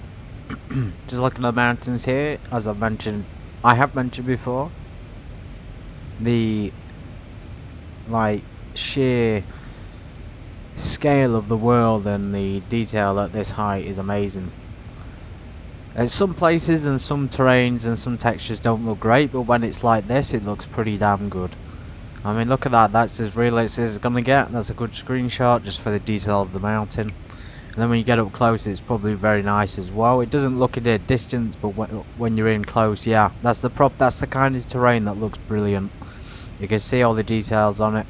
Just looking at the mountains here, as I have mentioned before, the like sheer scale of the world and the detail at this height is amazing. Some places and some terrains and some textures don't look great, but when it's like this, it looks pretty damn good. I mean, look at that, that's as real as it's gonna get. That's a good screenshot just for the detail of the mountain. And then when you get up close, it's probably very nice as well. It doesn't look at a distance, but when you're in close, yeah, that's the kind of terrain that looks brilliant. You can see all the details on it.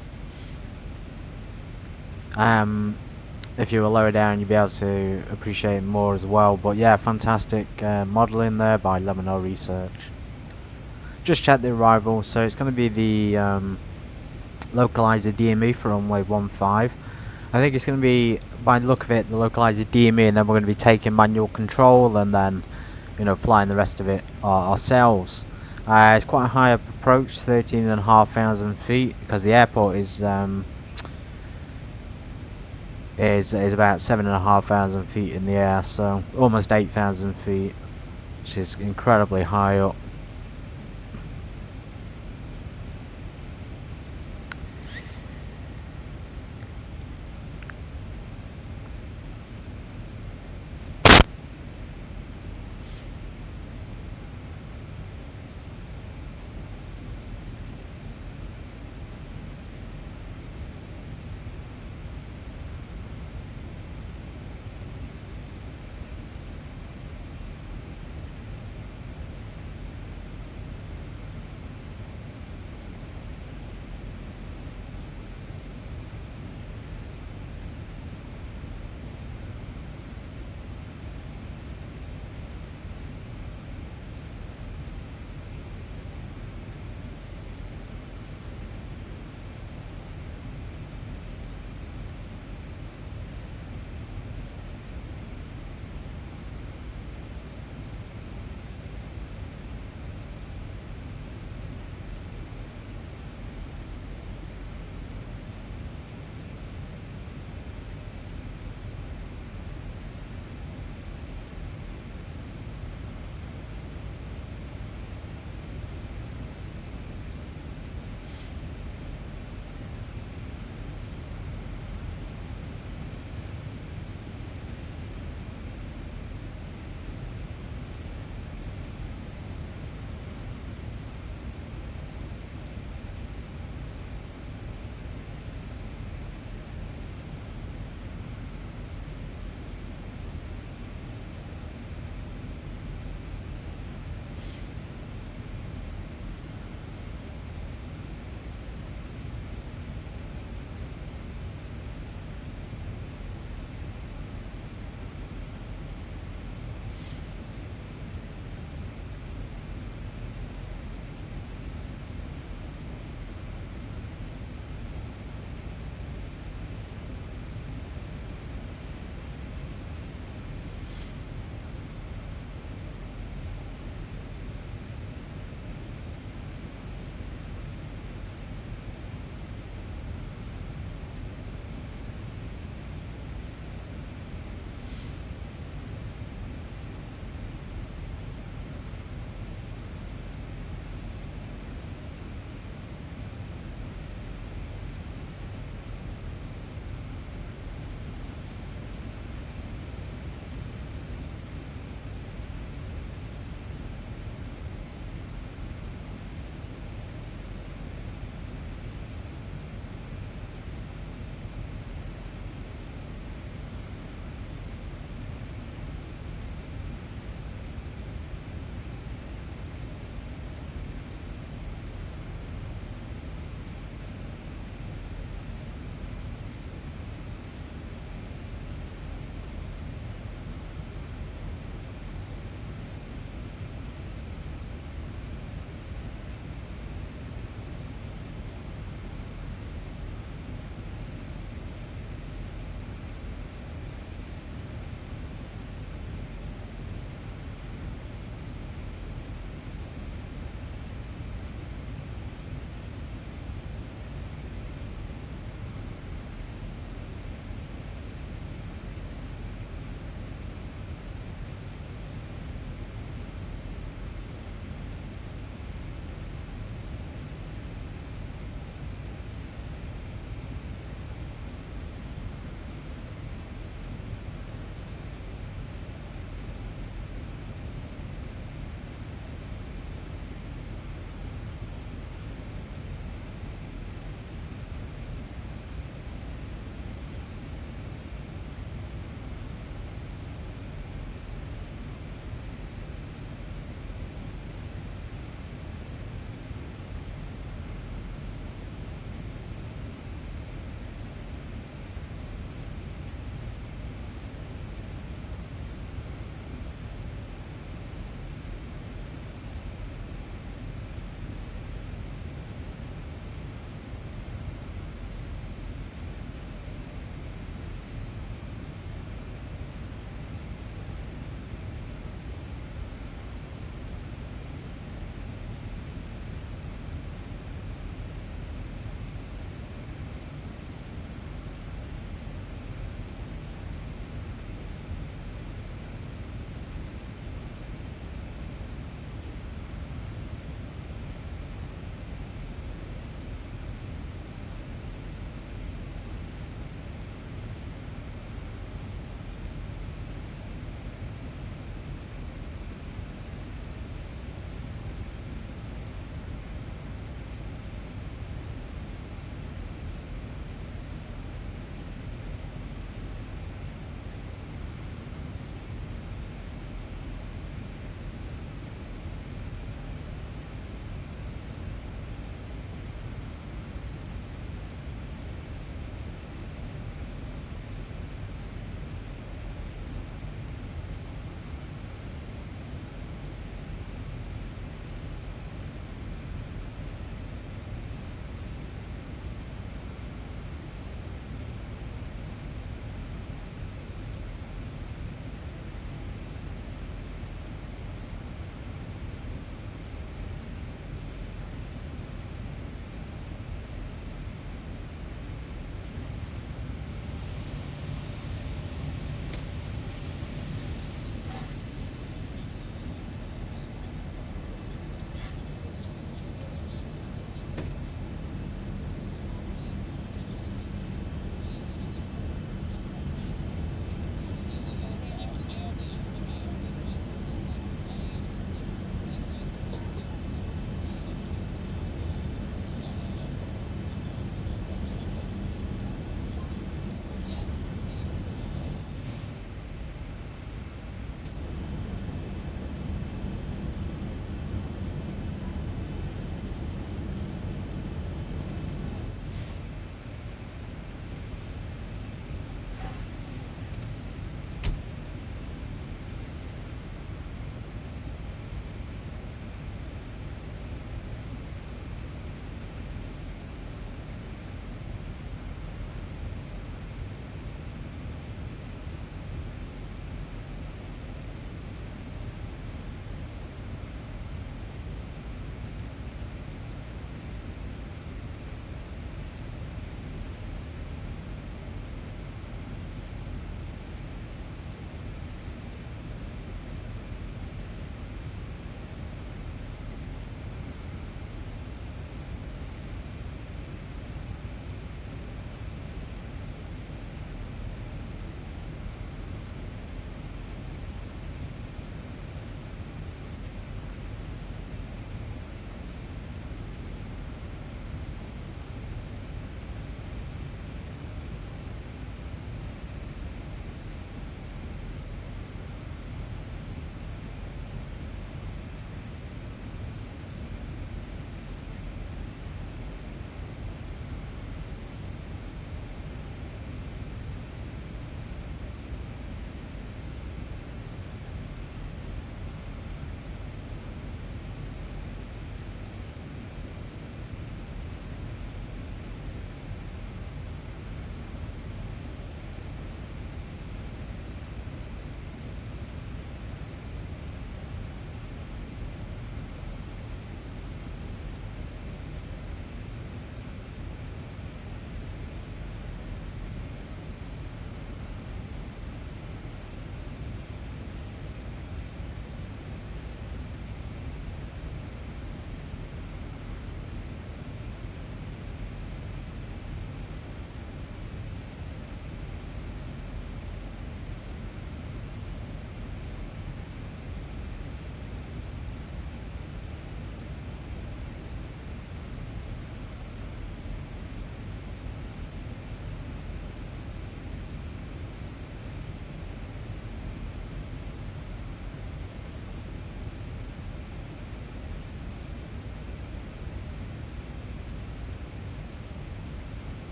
If you were lower down, you'd be able to appreciate it more as well. But yeah, fantastic modelling there by Lemino Research. Just check the arrival, so it's going to be the localizer DME for runway 15. I think it's going to be, by the look of it, the localizer DME, and then we're going to be taking manual control and then, you know, flying the rest of it ourselves. It's quite a high up approach, 13,500 feet, because the airport is about 7,500 feet in the air, so almost 8,000 feet, which is incredibly high up.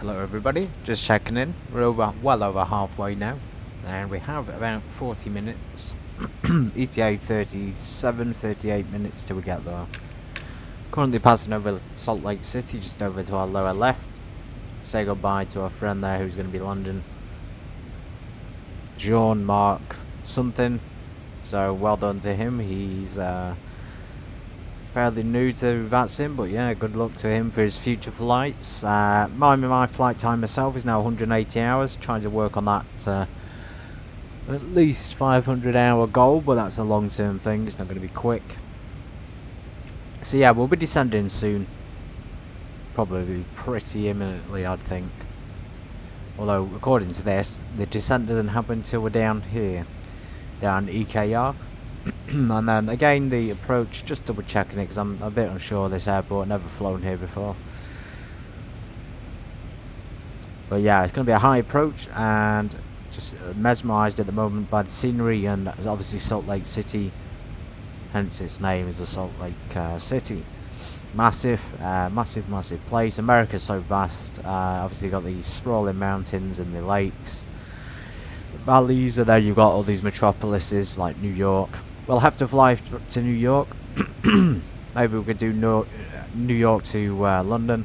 Hello everybody, just checking in. We're well over halfway now, and we have about 40 minutes. ETA 38 minutes till we get there. Currently passing over Salt Lake City, just over to our lower left. Say goodbye to our friend there who's going to be landing. John Mark something. So well done to him. He's fairly new to VATSIM, but yeah, good luck to him for his future flights. My flight time myself is now 180 hours. Trying to work on that at least 500 hour goal, but that's a long term thing. It's not going to be quick. So yeah, we'll be descending soon. Probably pretty imminently, I'd think. Although, according to this, the descent doesn't happen until we're down here. Down EKR. And then again, the approach, just double checking it because I'm a bit unsure of this airport. Never flown here before. But yeah, it's going to be a high approach, and just mesmerised at the moment by the scenery, and that's obviously Salt Lake City. Hence its name is the Salt Lake City. Massive place. America's so vast. Obviously, you've got these sprawling mountains and the lakes, the valleys, and then you've got all these metropolises like New York. We'll have to fly to New York. Maybe we could do New York to London,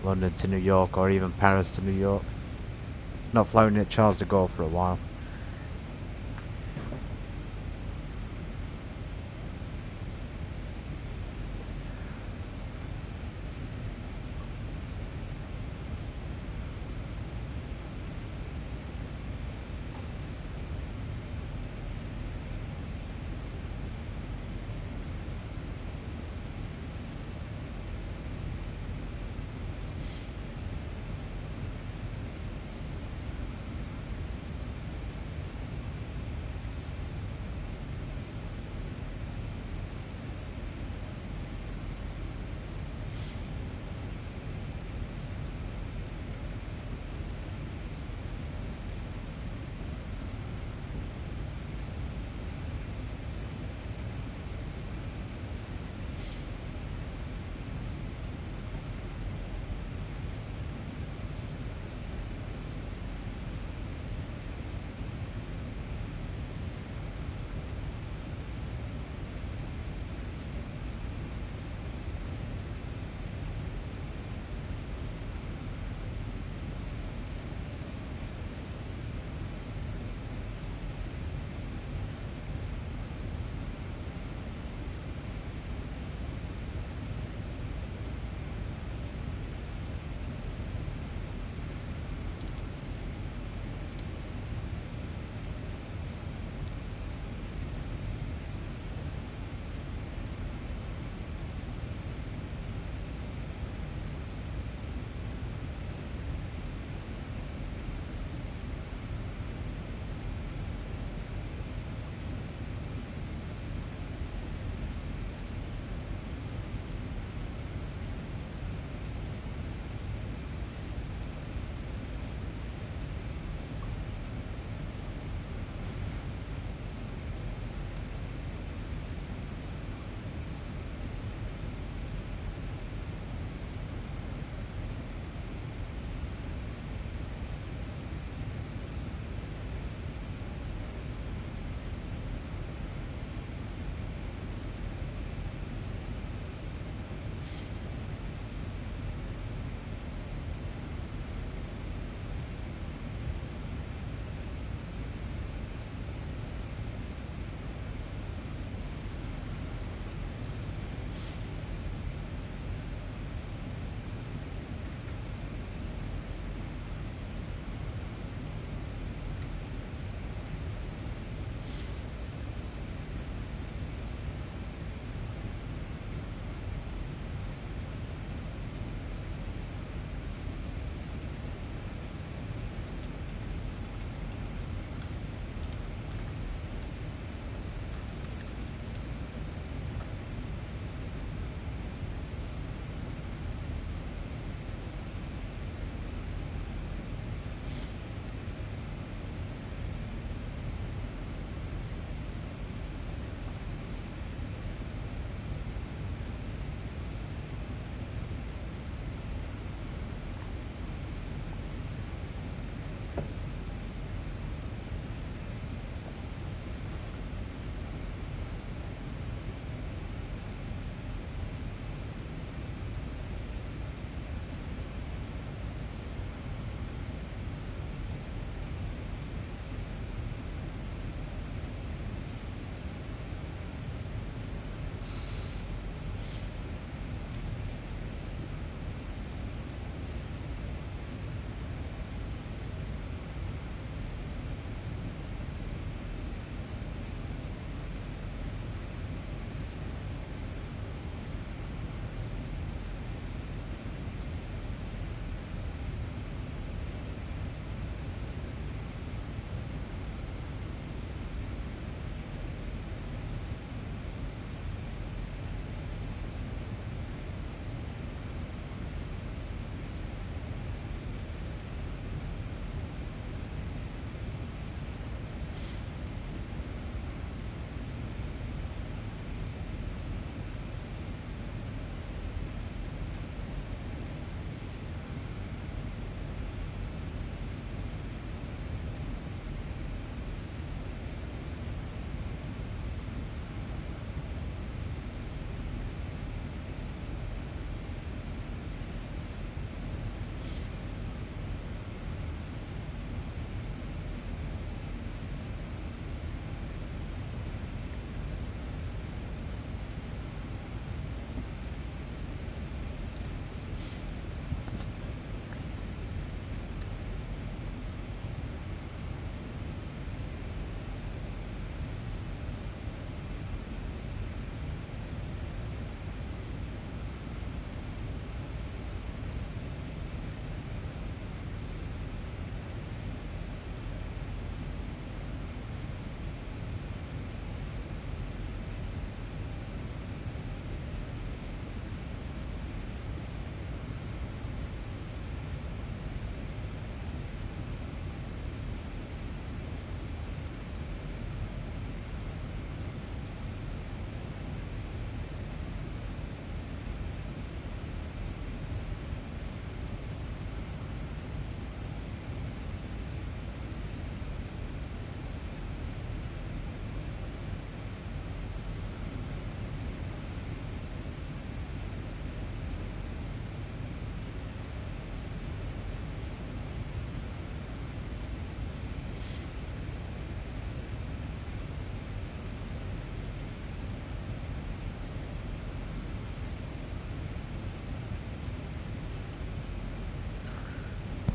London to New York, or even Paris to New York. Not flown at Charles de Gaulle for a while.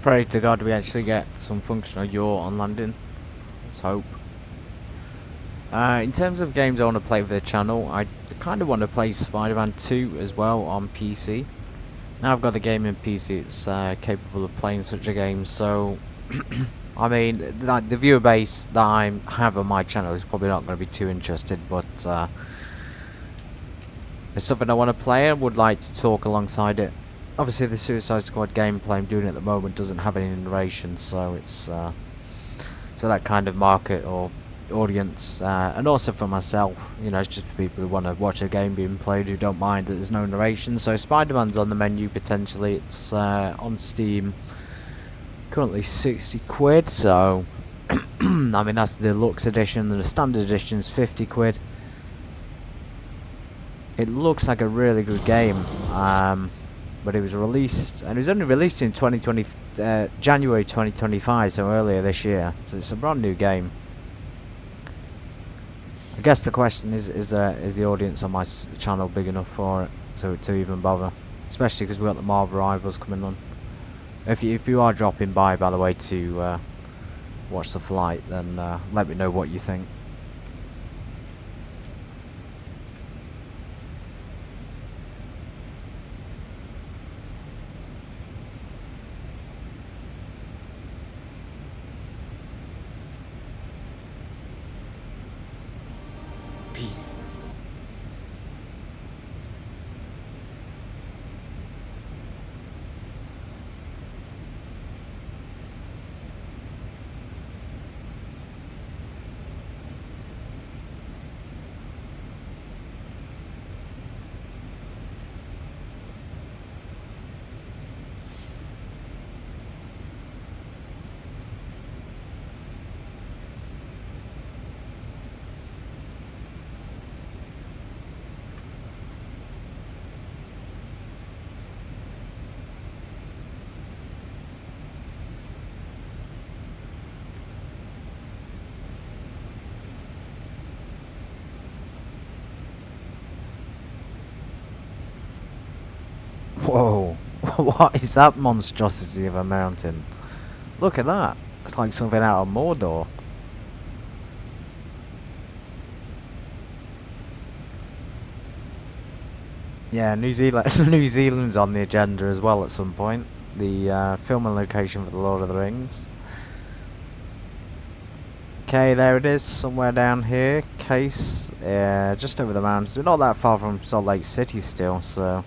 pray to God we actually get some functional yaw on landing. Let's hope. In terms of games I want to play for the channel, I kind of want to play Spider-Man 2 as well on PC. Now I've got the game in PC, it's capable of playing such a game, so I mean, the viewer base that I have on my channel is probably not going to be too interested, but it's something I want to play and would like to talk alongside it. Obviously the Suicide Squad gameplay I'm doing at the moment doesn't have any narration, so it's so that kind of market or audience, and also for myself, you know, it's just for people who want to watch a game being played who don't mind that there's no narration. So Spider-Man's on the menu potentially. It's on Steam currently 60 quid, so I mean that's the deluxe edition, and the standard edition's 50 quid. It looks like a really good game, but it was released, and it was only released in January 2025, so earlier this year, so it's a brand new game. I guess the question is the audience on my channel big enough for it to even bother, especially because we've got the Marvel Rivals coming on. If you are dropping by the way, to watch the flight, then let me know what you think. Whoa, what is that monstrosity of a mountain? Look at that, it's like something out of Mordor. Yeah, New Zealand's on the agenda as well at some point. The filming location for the Lord of the Rings. Okay, there it is, somewhere down here. KASE, just over the mountains. We're not that far from Salt Lake City still, so.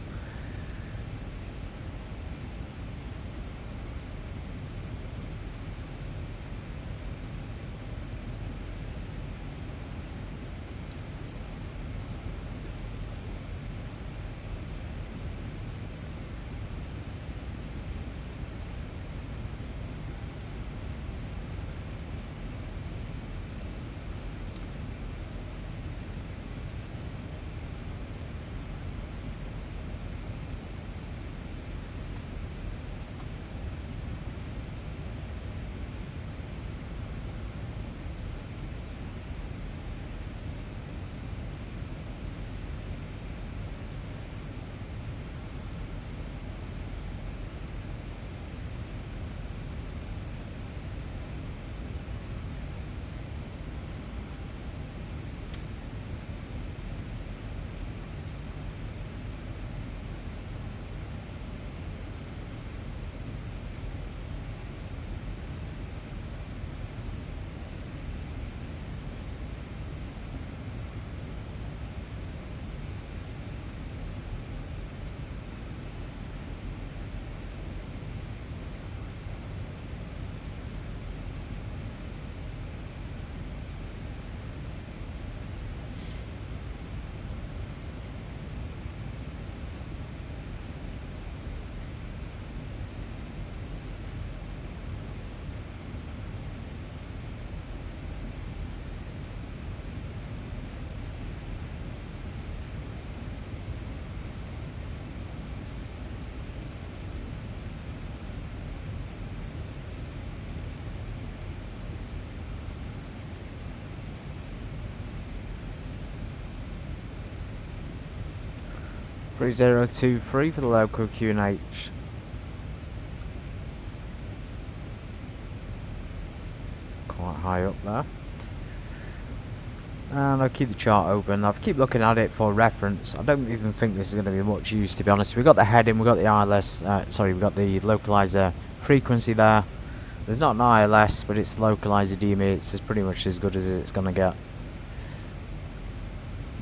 $3023 for the local QNH. high up there. And I'll keep the chart open. I'll keep looking at it for reference. I don't even think this is going to be much use, to be honest. We've got the heading, we've got the ILS, we've got the localizer frequency there. There's not an ILS, but it's the localizer DME. It's pretty much as good as it's going to get.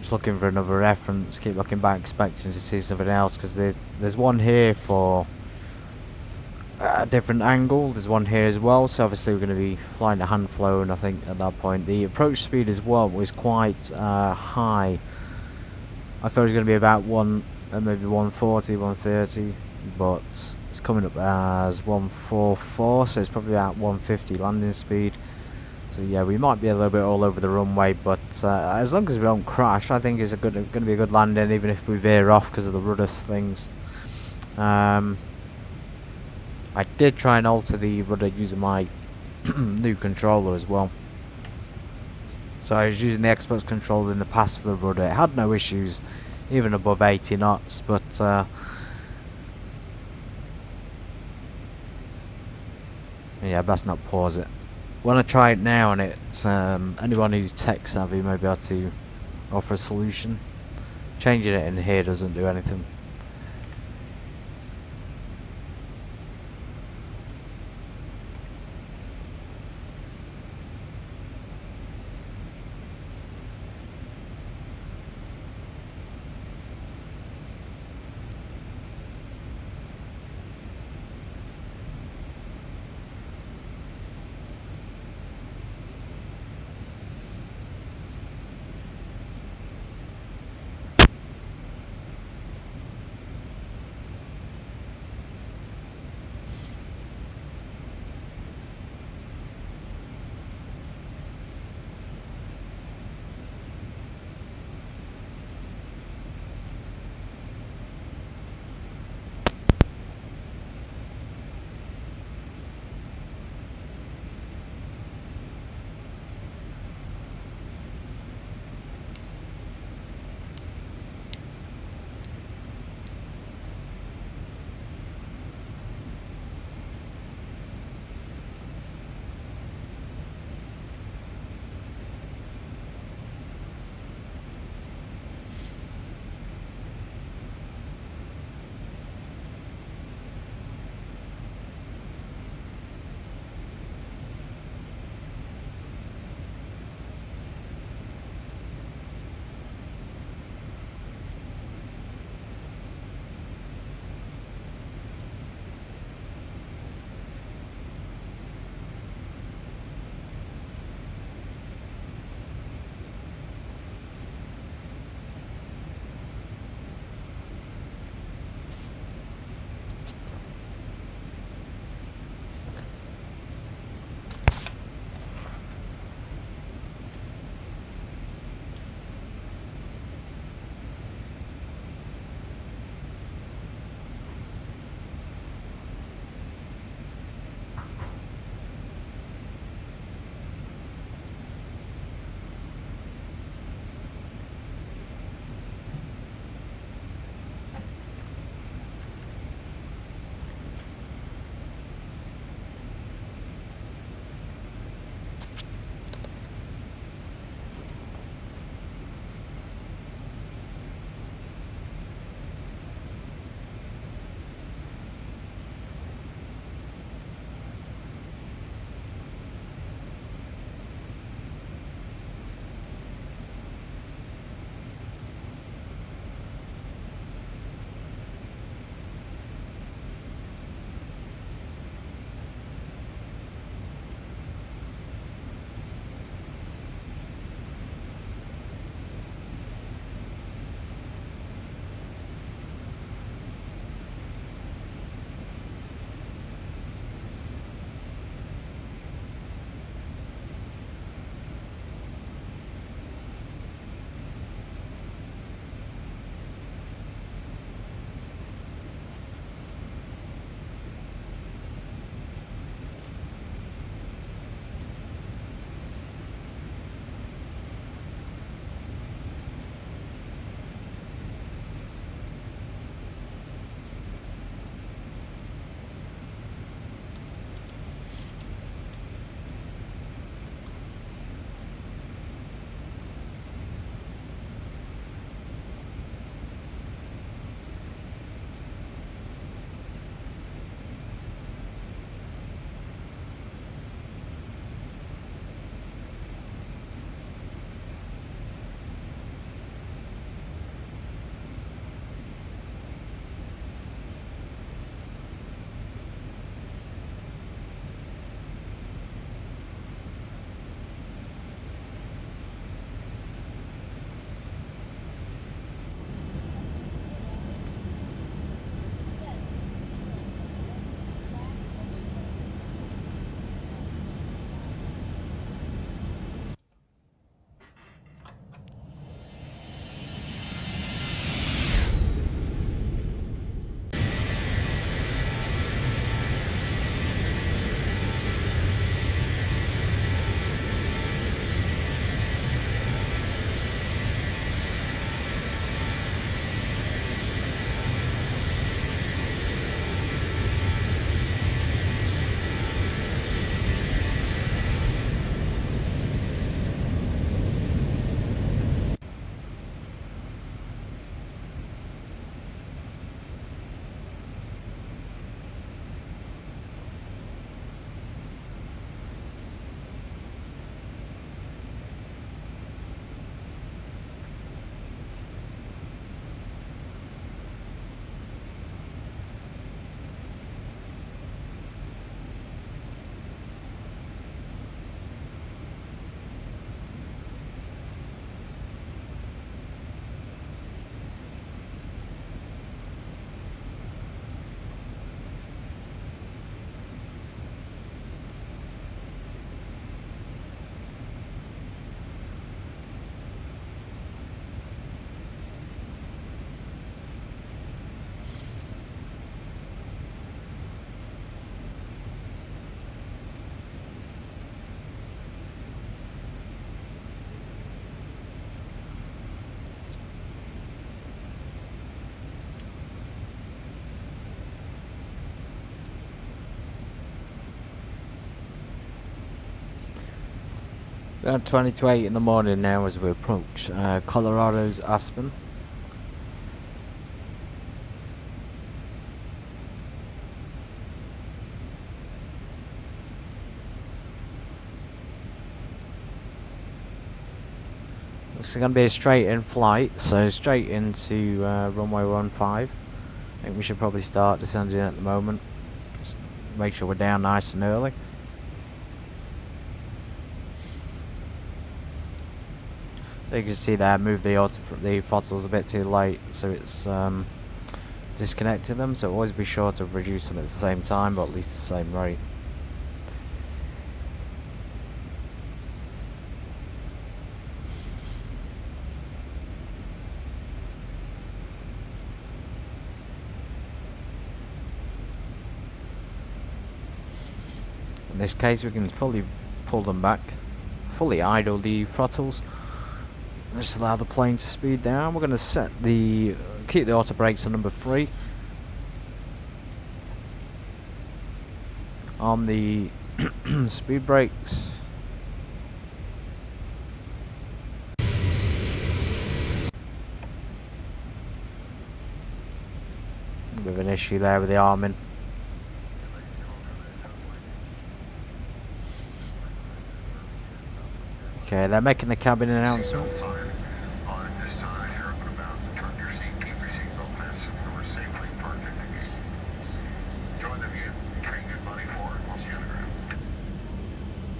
Just looking for another reference. Keep looking back, expecting to see something else, because there's one here for a different angle. There's one here as well, so obviously we're going to be flying a hand flown, I think, at that point. The approach speed as well was quite high. I thought it was going to be about maybe 140, 130, but it's coming up as 144, so it's probably about 150 landing speed. So yeah, we might be a little bit all over the runway, but as long as we don't crash, I think it's going to be a good landing, even if we veer off because of the rudder things. I did try and alter the rudder using my new controller as well. So I was using the Xbox controller in the past for the rudder. It had no issues, even above 80 knots, but yeah, best not pause it. When I try it now, and it's anyone who's tech savvy may be able to offer a solution. Changing it in here doesn't do anything. We're at 20 to 8 in the morning now as we approach Colorado's Aspen. It's going to be a straight in flight, so straight into runway 15. I think we should probably start descending at the moment. Just make sure we're down nice and early. So you can see there, move the throttles a bit too late, so it's disconnected them. So always be sure to reduce them at the same time, but at least the same rate. In this case, we can fully pull them back, fully idle the throttles. Just allow the plane to speed down. We're going to keep the auto brakes on number 3. On the speed brakes. A bit of an issue there with the arming. Okay, they're making the cabin announcement.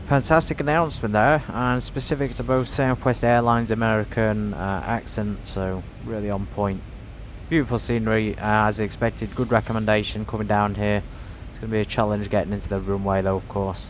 Fantastic announcement there, and specific to both Southwest Airlines American accent, so really on point. Beautiful scenery, as expected. Good recommendation coming down here. It's going to be a challenge getting into the runway though, of course.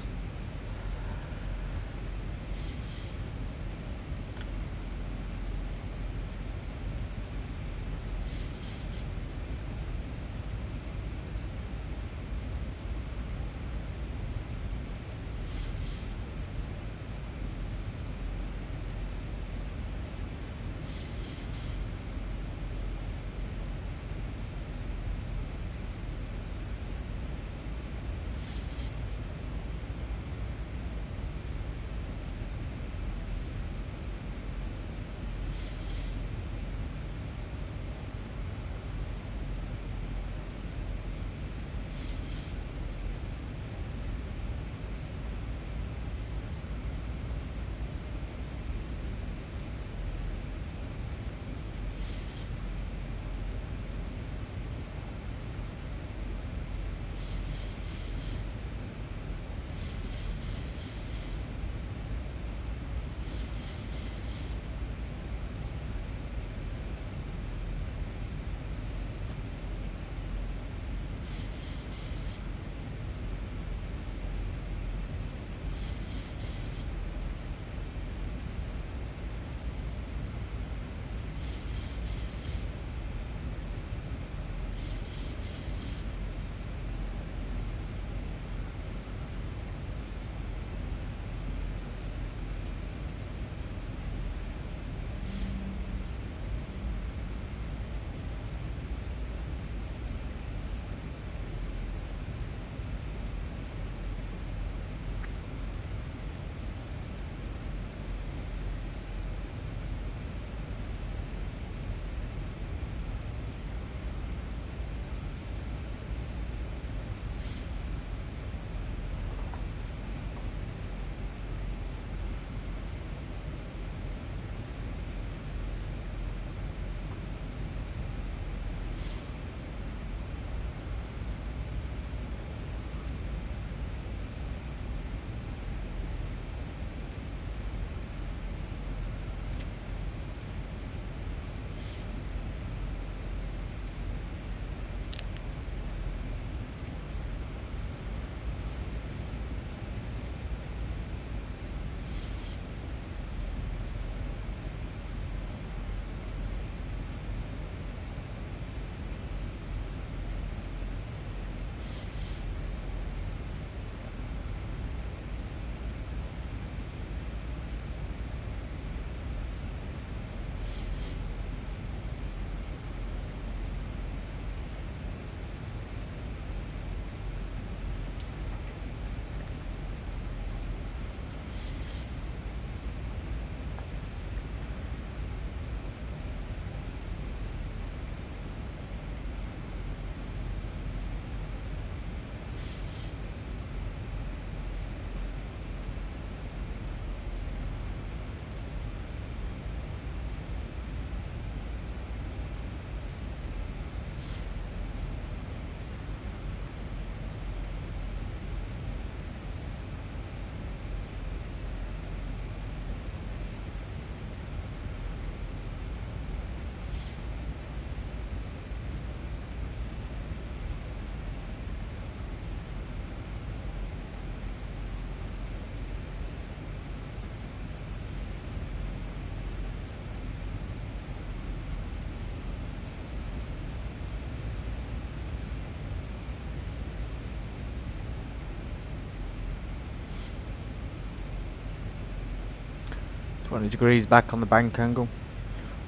20 degrees back on the bank angle.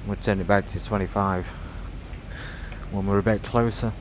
We'll turn it back to 25 when we're a bit closer.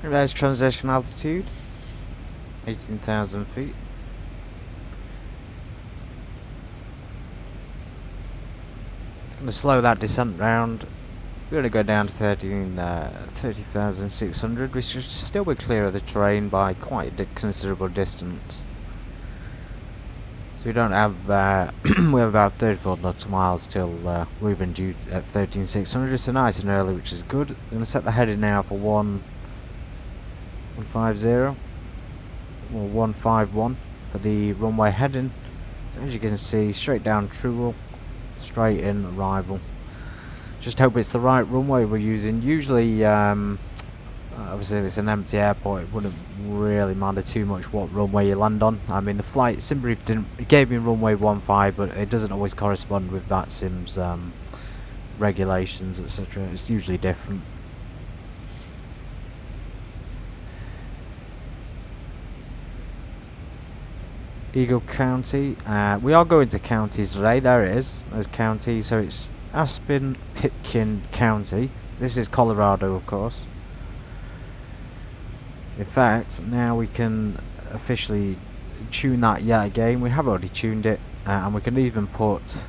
There's transition altitude, 18,000 feet. It's going to slow that descent round. We're going to go down to 30,600. We should still be clear of the terrain by quite a considerable distance. So we don't have, we have about 34 nautical miles till we're even due at 13,600. So nice and early, which is good. I'm going to set the heading now for 150 or 151 for the runway heading. So as you can see, straight down Throttle, straight in arrival. Just hope it's the right runway we're using. Usually, obviously if it's an empty airport, it wouldn't really matter too much what runway you land on. I mean, the flight SimBrief it gave me runway 15, but it doesn't always correspond with that sim's regulations, etc. It's usually different. Eagle County. We are going to counties today. There it is. There's county. So it's Aspen, Pitkin County. This is Colorado, of course. In fact, now we can officially tune that yet again. We have already tuned it, and we can even put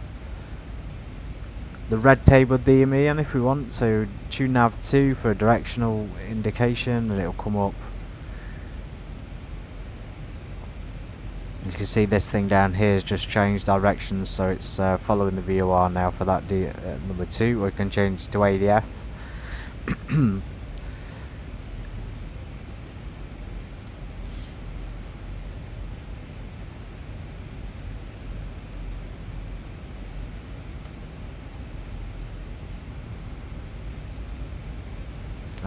the red table DME in if we want. So tune nav 2 for a directional indication, and it'll come up. You can see this thing down here has just changed directions, so it's following the VOR now for that number 2. We can change to ADF.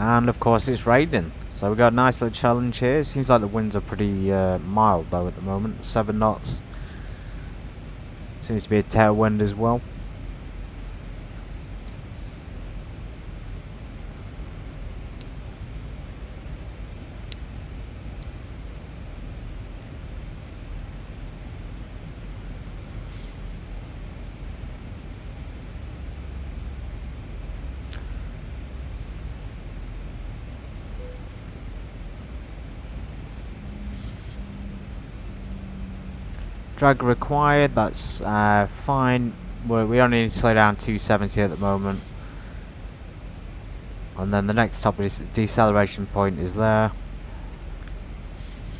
And of course it's raining, so we've got a nice little challenge here. It seems like the winds are pretty mild though at the moment, 7 knots. Seems to be a tailwind as well. Drag required, that's fine. We only need to slow down 270 at the moment. And then the next top deceleration point is there.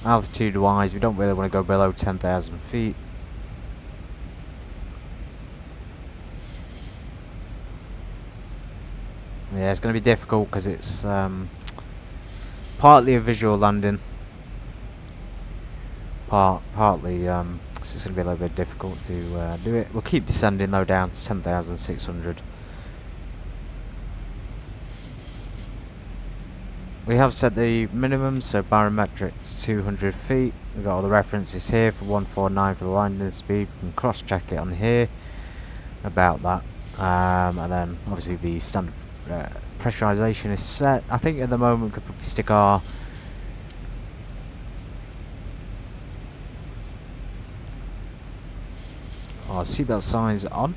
Altitude-wise, we don't really want to go below 10,000 feet. Yeah, it's going to be difficult because it's partly a visual landing. Partly, it's just going to be a little bit difficult to do it. We'll keep descending though down to 10,600. We have set the minimum, so barometrics 200 feet. We've got all the references here for 149 for the landing speed. We can cross check it on here about that. And then obviously the standard pressurization is set. I think at the moment we could probably stick our seatbelt signs on.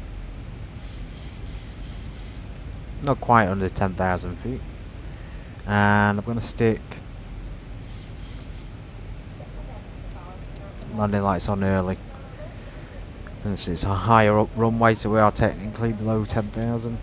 Not quite under 10,000 feet. And I'm going to stick landing lights on early, since it's a higher up runway, so we are technically below 10,000.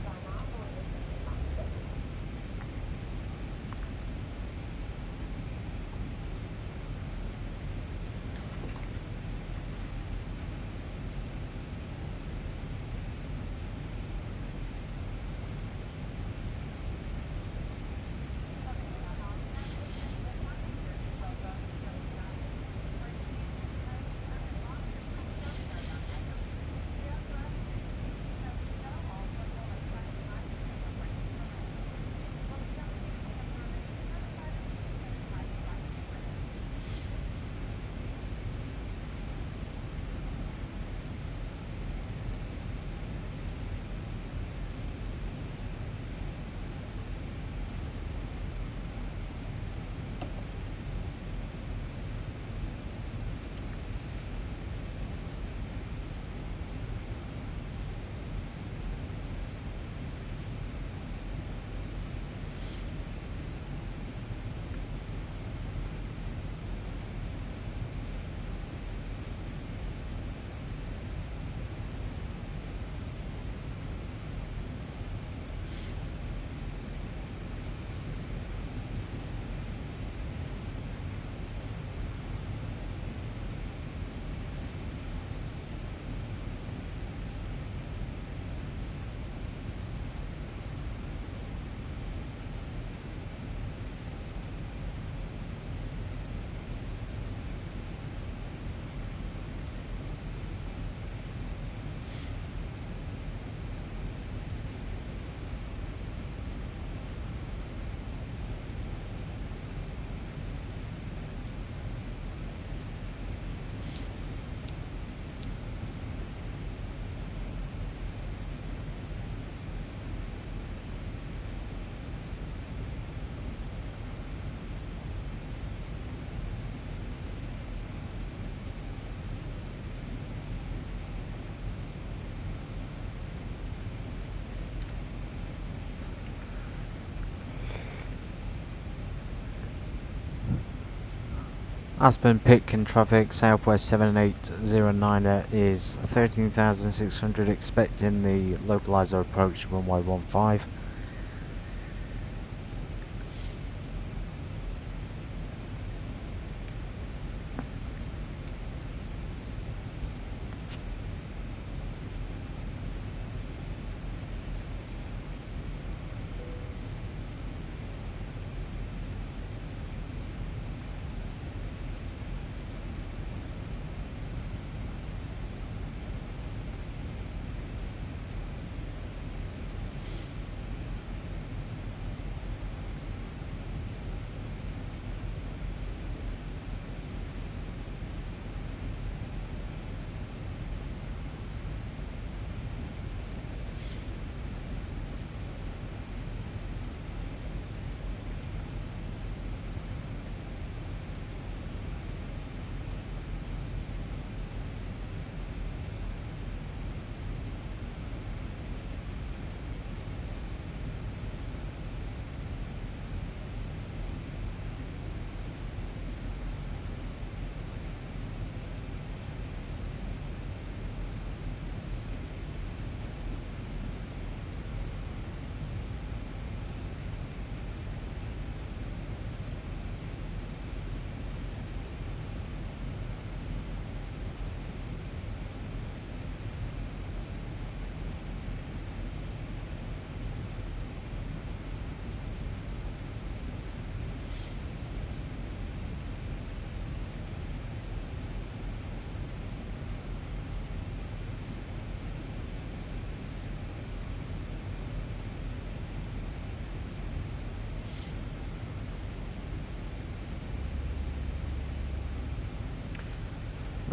Aspen Pitkin traffic, Southwest 7809 is 13,600, expecting the localizer approach runway 15.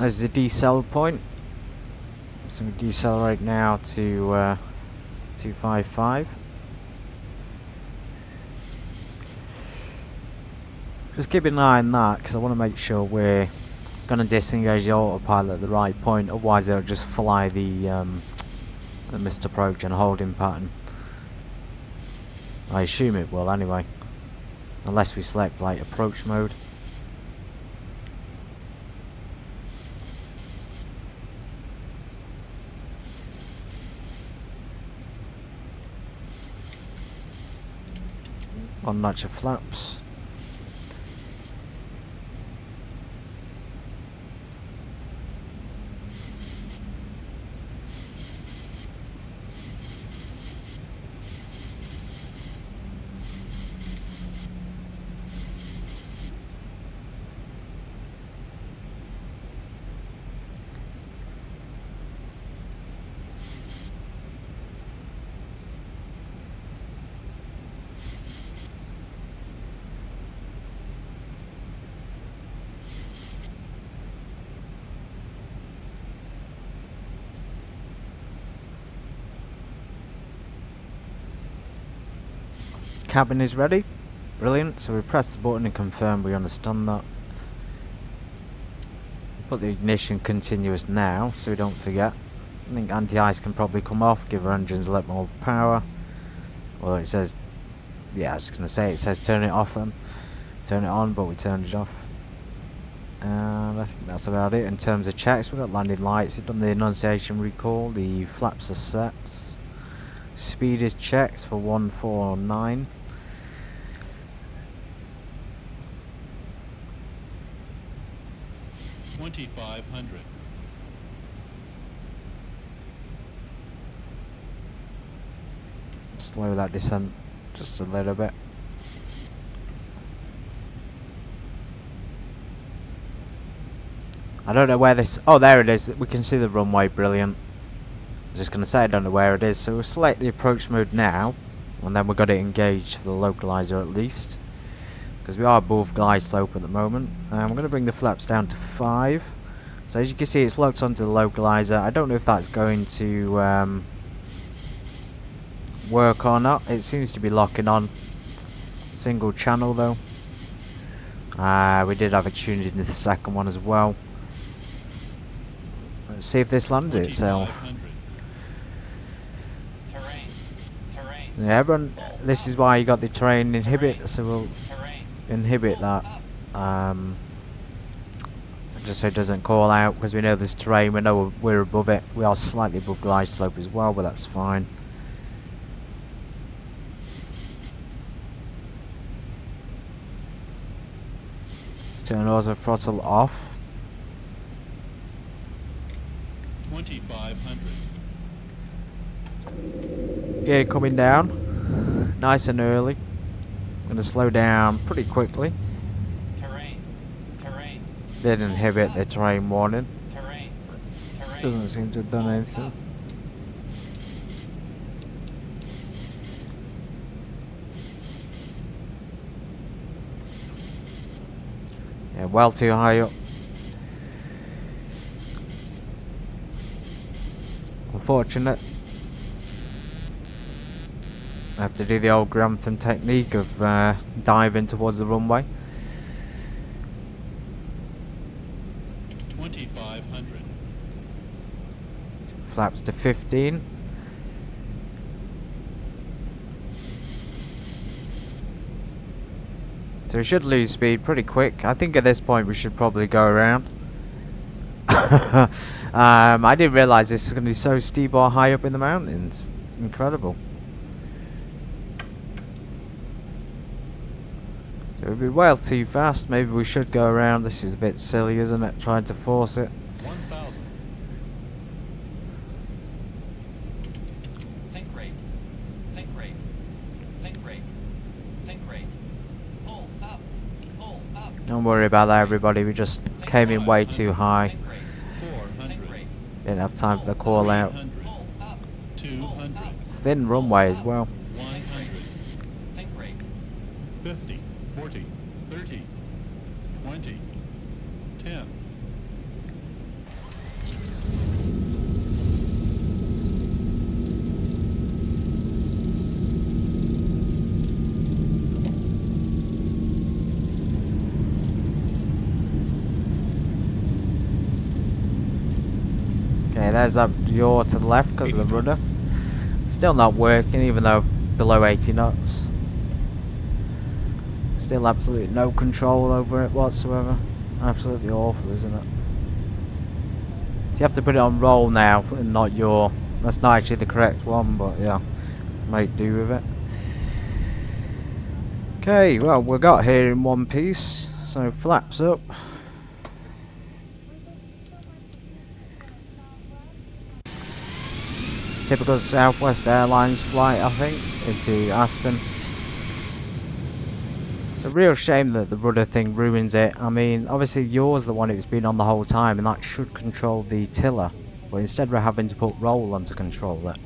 There's the decel point. So we decelerate now to 255. Just keep an eye on that, because I want to make sure we're going to disengage the autopilot at the right point, otherwise it'll just fly the missed approach and holding pattern. I assume it will anyway, unless we select like approach mode. One notch of flaps. Cabin is ready. Brilliant. So we press the button and confirm we understand that. Put the ignition continuous now so we don't forget. I think anti-ice can probably come off, give our engines a little more power. Well, it says, yeah, I was going to say it says turn it off then. Turn it on, but we turned it off. And I think that's about it in terms of checks. We've got landing lights, we've done the annunciation recall, the flaps are set. Speed is checked for 149. $2,500. Slow that descent just a little bit. I don't know where this... Oh, there it is. We can see the runway. Brilliant. I was just going to say I don't know where it is. So we'll select the approach mode now. And then we've got it engaged for the localizer at least. Because we are above glide slope at the moment. I'm going to bring the flaps down to 5. So as you can see, it's locked onto the localizer. I don't know if that's going to work or not. It seems to be locking on. Single channel though. We did have it tuned into the second one as well. Let's see if this landed itself. Yeah, everyone, this is why you got the terrain inhibit, so we'll inhibit that. Just so it doesn't call out, because we know there's terrain, we know we're above it. We are slightly above glide slope as well, but that's fine. Let's turn auto throttle off. 2,500. Gear coming down, nice and early. Going to slow down pretty quickly. Did inhibit the terrain warning. Doesn't seem to have done anything. Yeah, well too high up. Unfortunate. I have to do the old Grantham technique of diving towards the runway. 2,500. Flaps to 15. So we should lose speed pretty quick. I think at this point we should probably go around. I didn't realise this was going to be so steep or high up in the mountains. Incredible. So it'd be well too fast. Maybe we should go around. This is a bit silly, isn't it? Trying to force it. 1,000. Think rate. Think rate. Think rate. Think rate. Pull up. Pull up. Don't worry about that, everybody. We just came in way too high. Think rate. 400. Didn't have time for the call out. 300. Pull up. 200. Thin runway as well. 100. Think rate. 50. 40. 30. 20. 10. There's that yaw to the left because of the rudder. Still not working even though below 80 knots. Still absolutely no control over it whatsoever. Absolutely awful, isn't it? So you have to put it on roll now and not yaw. That's not actually the correct one, but yeah, make do with it. Okay, well, we got here in one piece, so flaps up. Typical Southwest Airlines flight, I think, into Aspen. It's a real shame that the rudder thing ruins it. I mean, obviously yours the one it's been on the whole time, and that should control the tiller. But instead we're having to put roll on to control it.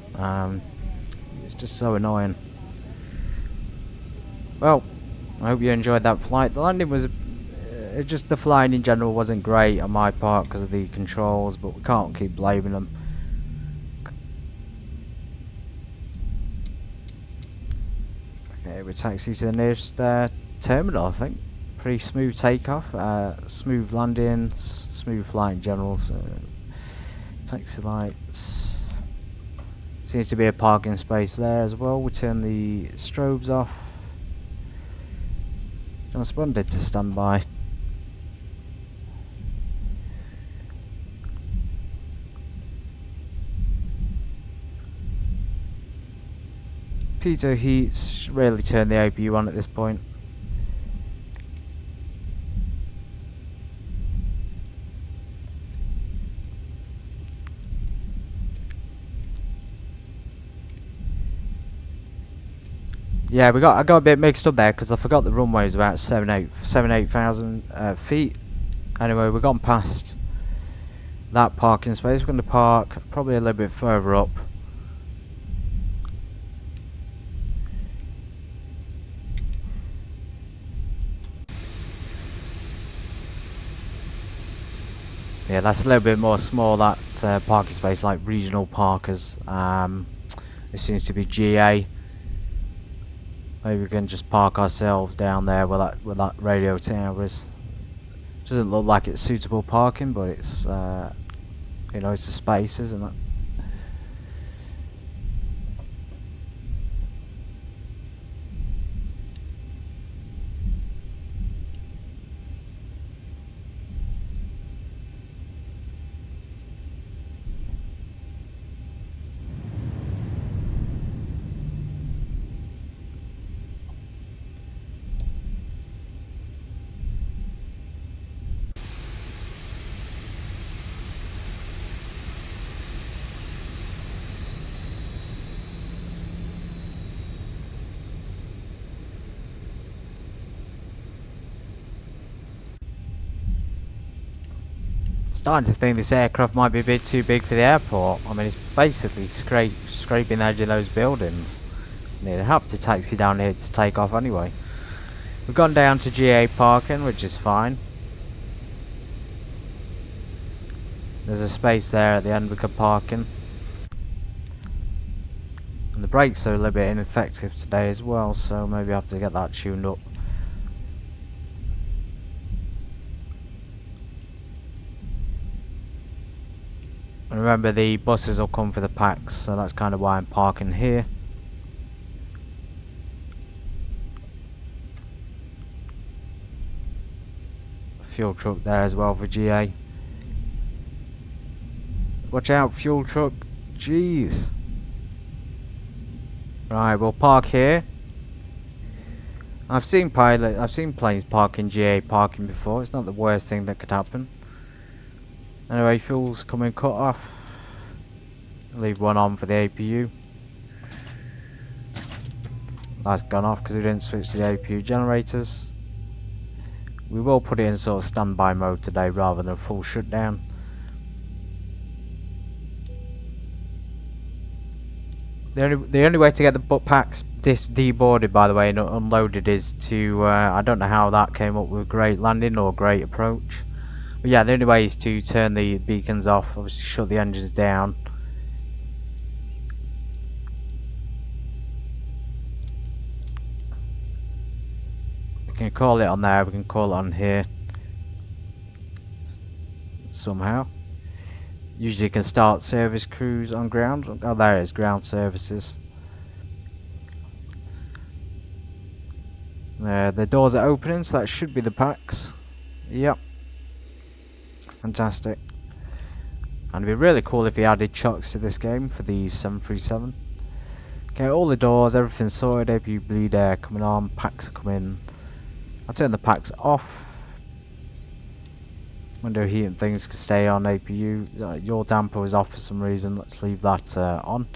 It's just so annoying. Well, I hope you enjoyed that flight. The landing was... just the flying in general wasn't great on my part because of the controls, but we can't keep blaming them. Okay, we taxi to the nearest terminal, I think. Pretty smooth takeoff, smooth landing, smooth flight in general. So taxi lights. Seems to be a parking space there as well. We turn the strobes off. Transponded to standby. Pitot heats, rarely turn the APU on at this point. Yeah, I got a bit mixed up there because I forgot the runway was about 8,000 feet. Anyway, we've gone past that parking space. We're going to park probably a little bit further up. Yeah, that's a little bit more small, that parking space, like regional parkers. It seems to be GA. Maybe we can just park ourselves down there where that radio tower is. Doesn't look like it's suitable parking, but it's you know, it's a space, isn't it? Starting to think this aircraft might be a bit too big for the airport. I mean, it's basically scraping the edge of those buildings. You'd have to taxi down here to take off anyway. We've gone down to GA parking, which is fine. There's a space there at the end we can park in. And the brakes are a little bit ineffective today as well, so maybe I have to get that tuned up. And remember, the buses will come for the packs, so that's kind of why I'm parking here. Fuel truck there as well for GA. Watch out, fuel truck. Jeez. Right, we'll park here. I've seen planes park in GA parking before. It's not the worst thing that could happen. Anyway, fuel's coming cut off. Leave one on for the APU. That's gone off because we didn't switch to the APU generators. We will put it in sort of standby mode today rather than a full shutdown. The only way to get the packs deboarded, by the way, and unloaded is to I don't know how that came up with great landing or great approach. But yeah, the only way is to turn the beacons off, obviously shut the engines down. We can call it on there, we can call it on here. Somehow. Usually you can start service crews on ground. Oh, there it is, ground services. The doors are opening, so that should be the packs. Yep. Fantastic. And it'd be really cool if they added chocks to this game for the 737. Okay, all the doors, everything's sorted, APU bleed air coming on, packs are coming. I'll turn the packs off. Window heat and things can stay on APU. Your damper is off for some reason, let's leave that on.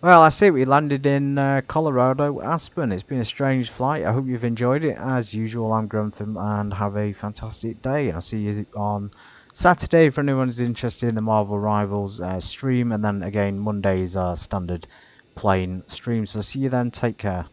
Well, I see we landed in Colorado, Aspen. It's been a strange flight. I hope you've enjoyed it. As usual, I'm Grantham, and have a fantastic day. I'll see you on Saturday for anyone who's interested in the Marvel Rivals stream, and then again Monday's standard plane stream. So see you then. Take care.